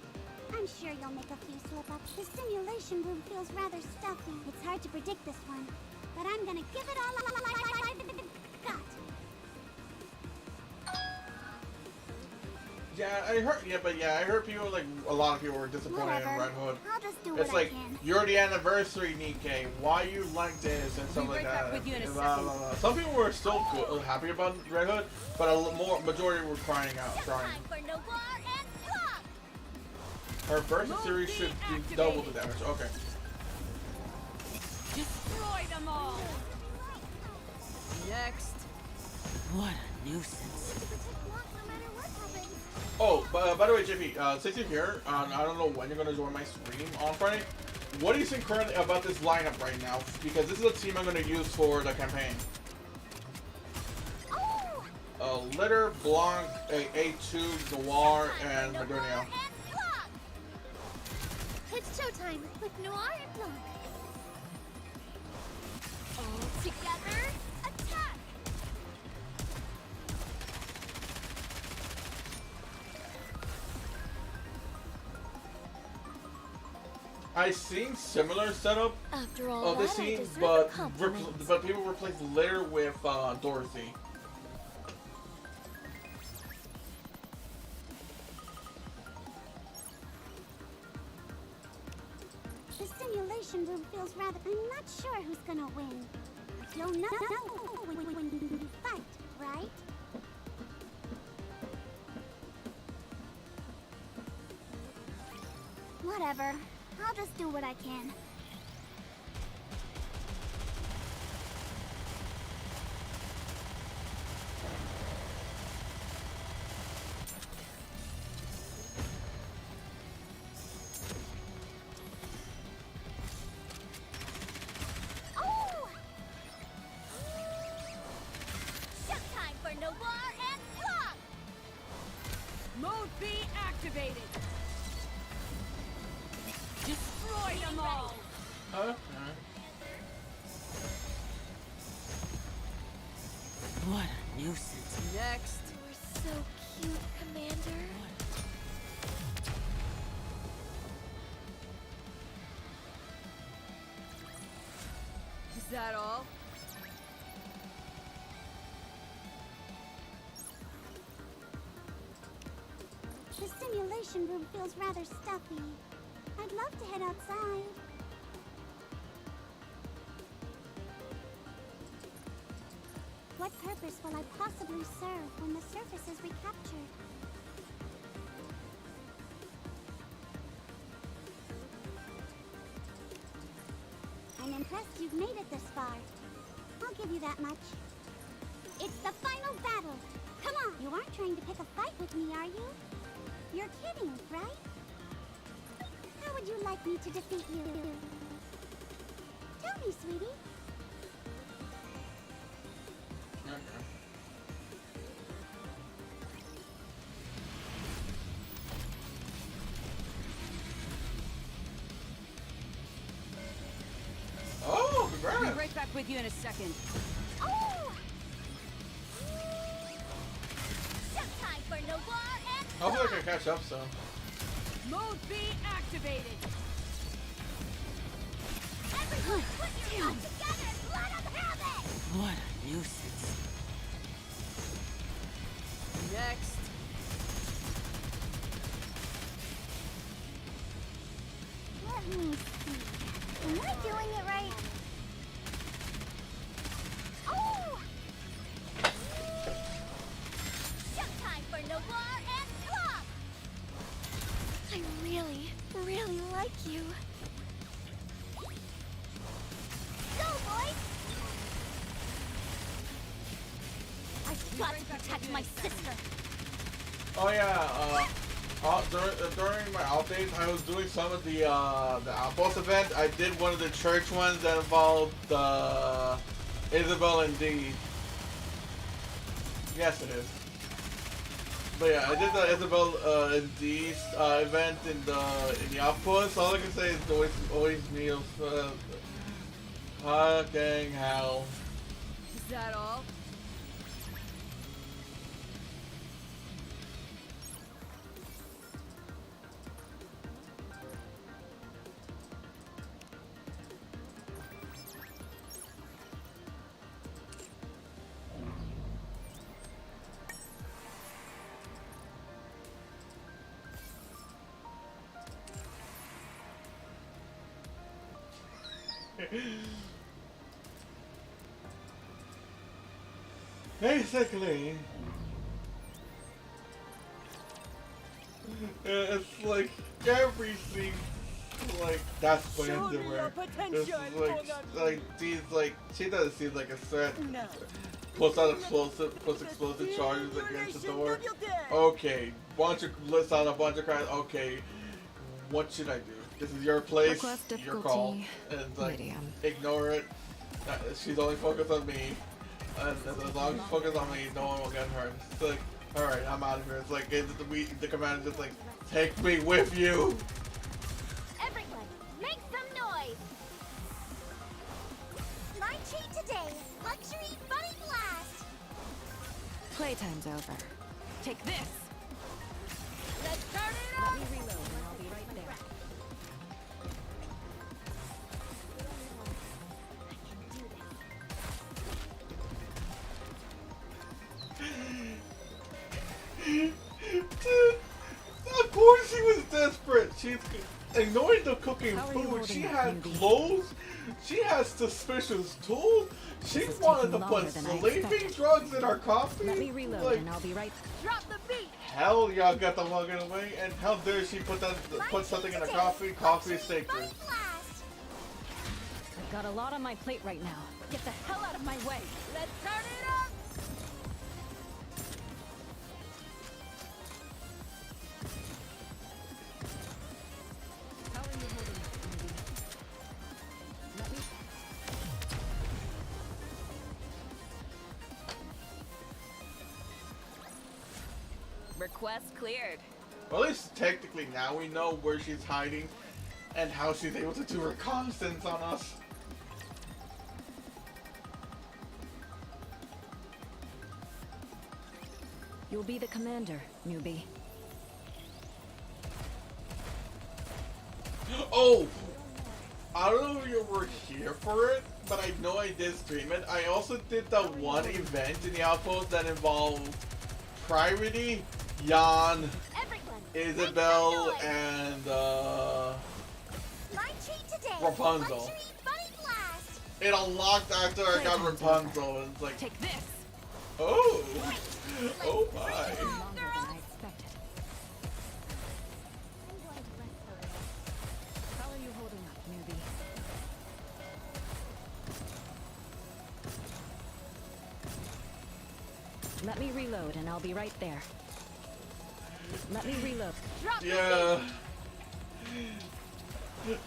I'm sure you'll make a few slip-ups. The simulation room feels rather stuffy. It's hard to predict this one, but I'm gonna give it all I've got. Yeah, I heard people like a lot of people were disappointed in Red Hood. I'll just do It's what like I can. you're the anniversary, Nikke. Why you like this and stuff Be like right back that. with you in a And blah, second. blah, blah. Some people were still happy about Red Hood, but majority were crying out. Showtime for Noir and Plop! Her versus series should be double the damage. Okay. Destroy them all. Next. What a nuisance. No matter what happens. Oh, by the way, JP, since you're here, I don't know when you're gonna join my stream on Friday. What do you think currently about this lineup right now? Because this is a team I'm gonna use for the campaign. Litter, Blanc, A2, Noir, and Modernia. It's showtime with Noir and Blanc. All together, attack! I seen similar setup After all of the that, I scene, deserve but a compliment. but people replaced Lair with Dorothy. The simulation room feels rather... I'm not sure who's gonna win. You'll know when you fight, right? Whatever. I'll just do what I can. Oh! Showtime for Noir and Plum! Mode B activated. Destroy them all. Okay. What a nuisance. Next. You're so cute, Commander. Is that all? The simulation room feels rather stuffy. I'd love to head outside. What purpose will I possibly serve when the surface is recaptured? I'm impressed you've made it this far. I'll give you that much. It's the final battle! Come on! You aren't trying to pick a fight with me, are you? You're kidding, right? How would you like me to defeat you? Tell me, sweetie. Okay. Oh, I'll be congrats! right back with you in a second. Oh! Showtime for Noir and Hopefully I can catch up soon. Mode B activated. Everyone, put your hands together and let them have it! What a nuisance. Next. Let me see. Am I doing it right? Oh! Showtime for Noir and Plum! I really, really like you. Go, boys! I've got to protect my sister! Oh yeah, during my outdates, I was doing some of the Outpost event. I did one of the church ones that involved Isabel and Dee. Yes, it is. But yeah, I did the Isabel and Dee event in the Outpost. All I can say is always meals. Fucking hell. Is that all? Basically, it's like every scene, like that's what Show me into your her. potential. It's like she's like she doesn't seem like a threat. No. Puts explosive charges against the door. Okay, list out a bunch of crimes. Okay, what should I do? This is your place, Request your call, difficulty and like medium. ignore it. She's only focused on me, and as long as she's focused on me, no one will get hurt. It's like, all right, I'm out of here. It's like the commander's just like, take me with you. Everyone, make some noise! My treat today, luxury bunny blast. Playtime's over. Take this. Let's turn it up! Let me reload and I'll be right there. she's ignoring the cooking food. She had clothes. She has suspicious tools. She wanted to put sleeping drugs in our coffee. Let me reload like, and I'll be right. Drop the beat! hell, y'all got the fucking away. And how dare she put something in her coffee? Coffee is sacred. I've got a lot on my plate right now. Get the hell out of my way. Let's turn it up! How are you holding up, Ruby? Let me... Request cleared. Well, at least technically now we know where she's hiding and how she's able to do reconnaissance on us. You'll be the commander, newbie. Oh! I don't know if you were here for it, but I know I did stream it. I also did the one event in the outpost that involved Priority, Jan, Isabel, and Rapunzel. It unlocked after I got Rapunzel, and it's like, Take this. oh, oh my. Longer than I expected. How are you holding up, newbie? Let me reload and I'll be right there. Let me reload. Yeah.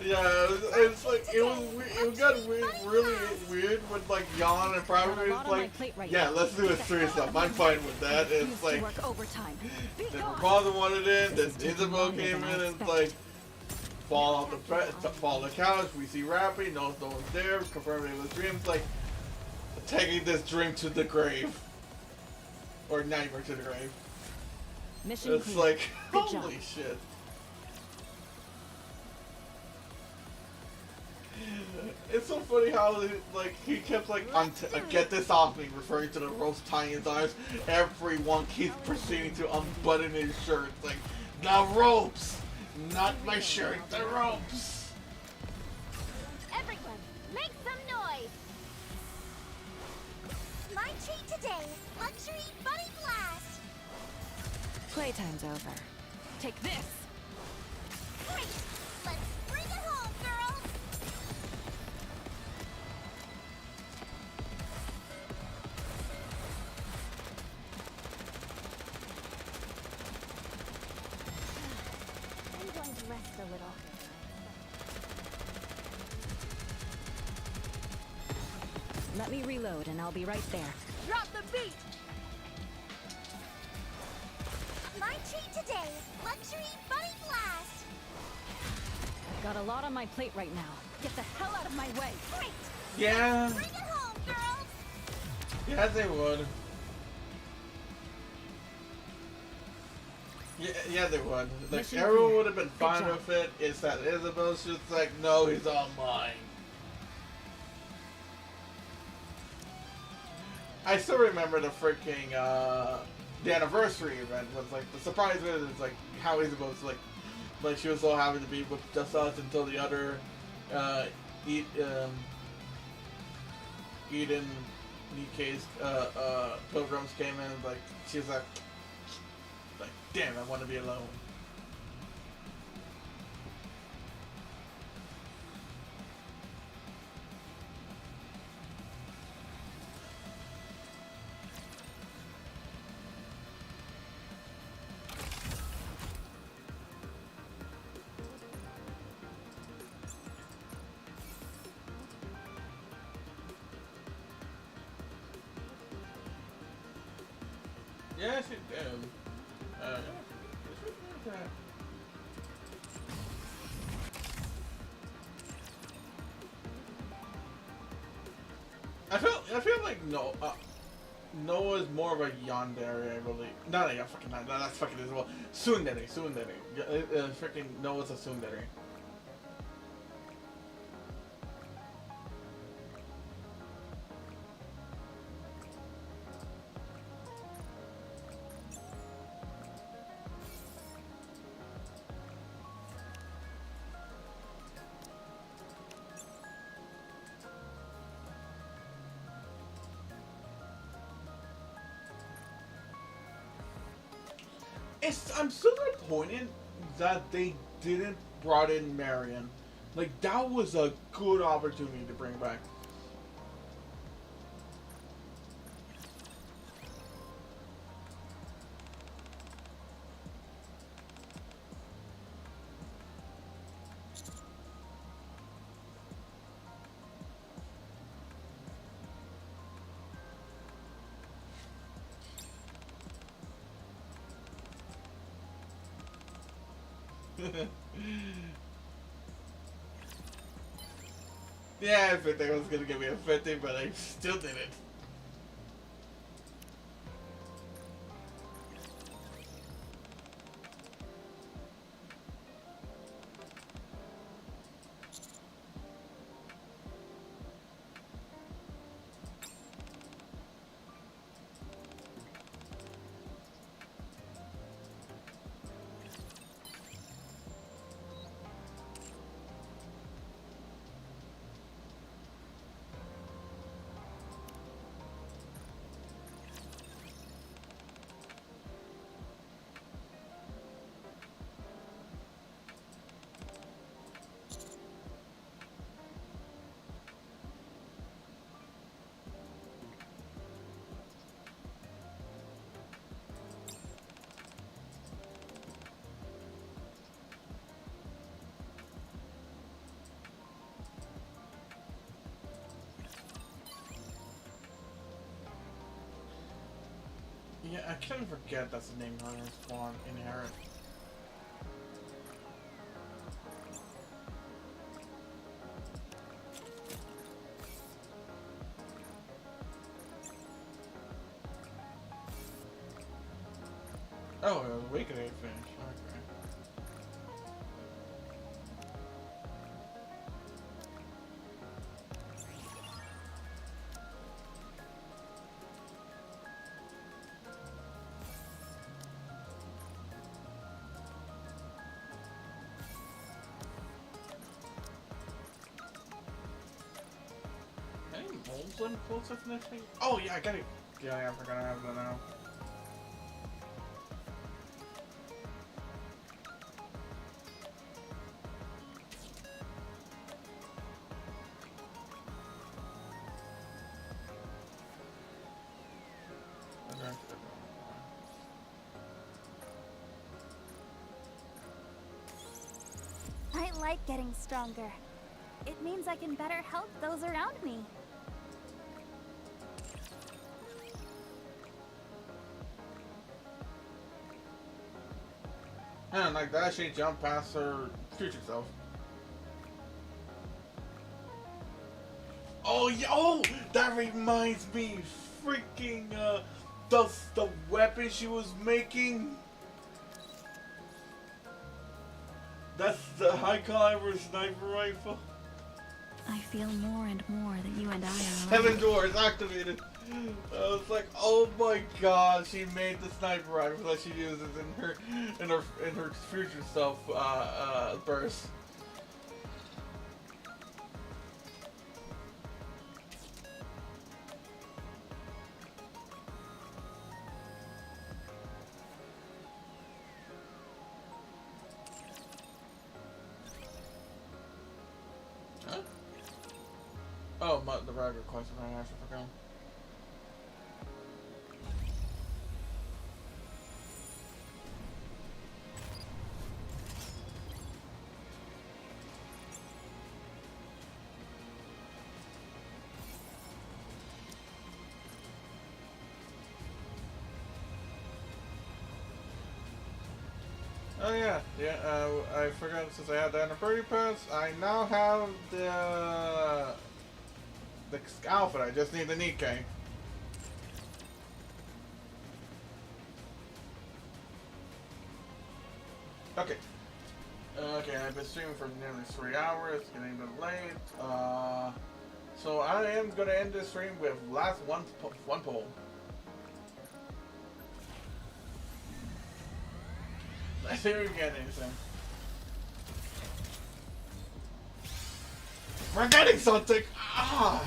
Yeah, it's like it got really weird with like Jan and Priority. It's like, yeah, let's do a serious stuff. I'm fine with that. It's like then Rapunzel wanted in, then Isabel came in, and it's like fall off the couch. We see Rappy, no one's there, confirming it was dreams. Like taking this dream to the grave or nightmare to the grave. Mission It's clear. like Good holy job. shit. It's so funny how like he kept like get this off me, referring to the ropes tying his arms. Everyone keeps proceeding to unbutton his shirt. It's like the ropes, not my shirt, the ropes. Everyone, make some noise! My treat today, luxury bunny blast! Playtime's over. Take this. Great! Let's bring it home, girls! I'm going to rest a little. Let me reload and I'll be right there. Drop the beat! My treat today, luxury bunny blast! I've got a lot on my plate right now. Get the hell out of my way. Great! Yeah, Bring it home, girls! yeah, they would. Yeah, they would. Like Mission everyone clear. would have been Good fine job. with it. It's that Isabel's just like, no, he's all mine. I still remember the freaking the anniversary event was like the surprise was like how Isabel's like she was so happy to be with just us until the other Eden Nikke's pilgrims came in. Like she's like damn, I want to be alone. Yes, it did. I feel like Noah's more of a yandere, I believe. Not a fucking no, that's fucking as well. Tsundere. Freaking Noah's a tsundere. I'm so disappointed that they didn't brought in Marion. Like, that was a good opportunity to bring back. Yeah, I think they was gonna give me a 50, but I still did it. Yeah, I can't forget that's the name on his spawn inherit. Oh, it was Awakening finish. Okay. Any moles in closer finishing? Oh yeah, I got it. Yeah, I forgot I have that now. I like getting stronger. It means I can better help those around me. And like that, she jumped past her future self. Oh, yeah, oh, that reminds me, freaking, the weapon she was making. That's the high caliber sniper rifle. I feel more and more that you and I are 7 doors activated. I was like, oh my god, she made the sniper rifle that she uses in her future self burst. Huh? Oh, the regular question I actually forgot. Oh yeah, I forgot since I had the anniversary pass, I now have the outfit. I just need the Nikke. Okay. Okay, I've been streaming for nearly 3 hours, getting a bit late. So I am gonna end this stream with last one poll. Let's see if we get anything. We're getting something! Ah!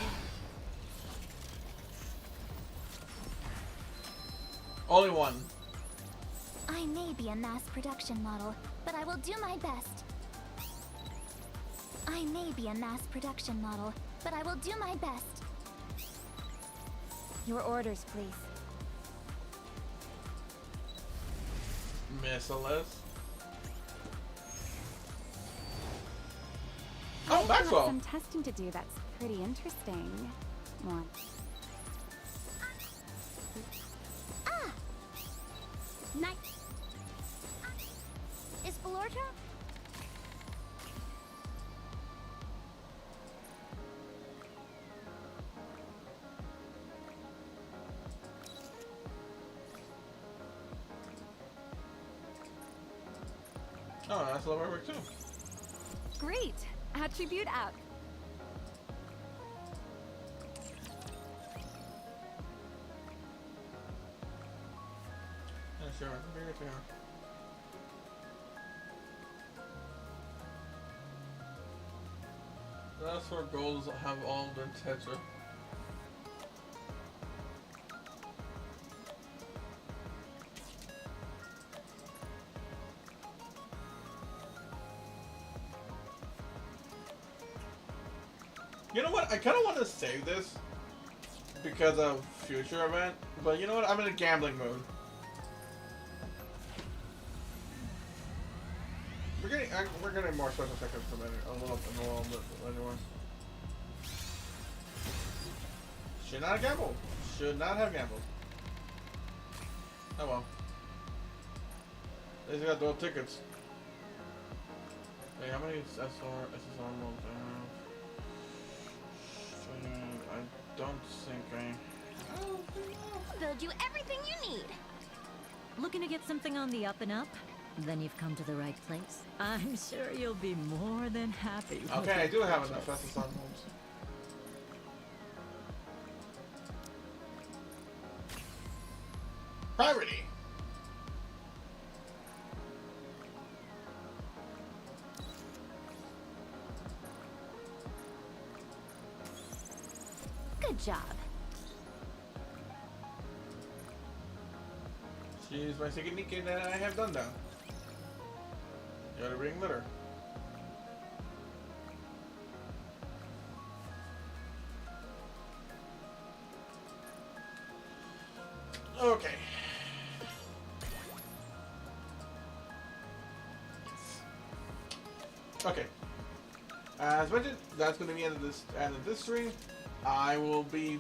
Only one. I I may be a mass production model, but I will do my best. I may be a mass production model, but I will do my best. Your orders, please. Merciless. I Oh, have Maxwell. some testing to do that's pretty interesting. One. Nice. Is Belorta? Oh, that's a little work too. Great! Attribute out. Yeah, sure. Bring it to her. That's where goals have all the tetra. You know what? I kind of want to save this because of future event, but you know what? I'm in a gambling mood. We're getting more special seconds from a little bit anyway. Should not have gambled. Should not have gambled. Oh well. At least I got those tickets. Hey, how many SSR modes do I have? I don't think Build you everything you need. Looking to get something on the up and up? Then you've come to the right place. I'm sure you'll be more than happy. Okay, I do have enough SSR modes. Priority. Good job. She's my second Nikke that I have done now. You gotta bring litter. Okay. Okay. As mentioned, that's going to be the end of this stream. I will be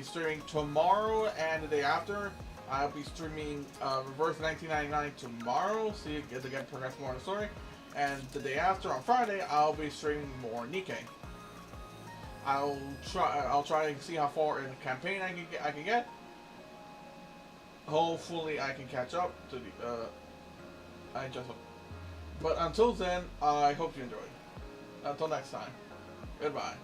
streaming tomorrow and the day after. I'll be streaming Reverse 1999 tomorrow, so you get to progress more in the story. And the day after, on Friday, I'll be streaming more Nikke. I'll try to see how far in the campaign I can get. Hopefully, I can catch up to the. But until then, I hope you enjoyed. Until next time, goodbye.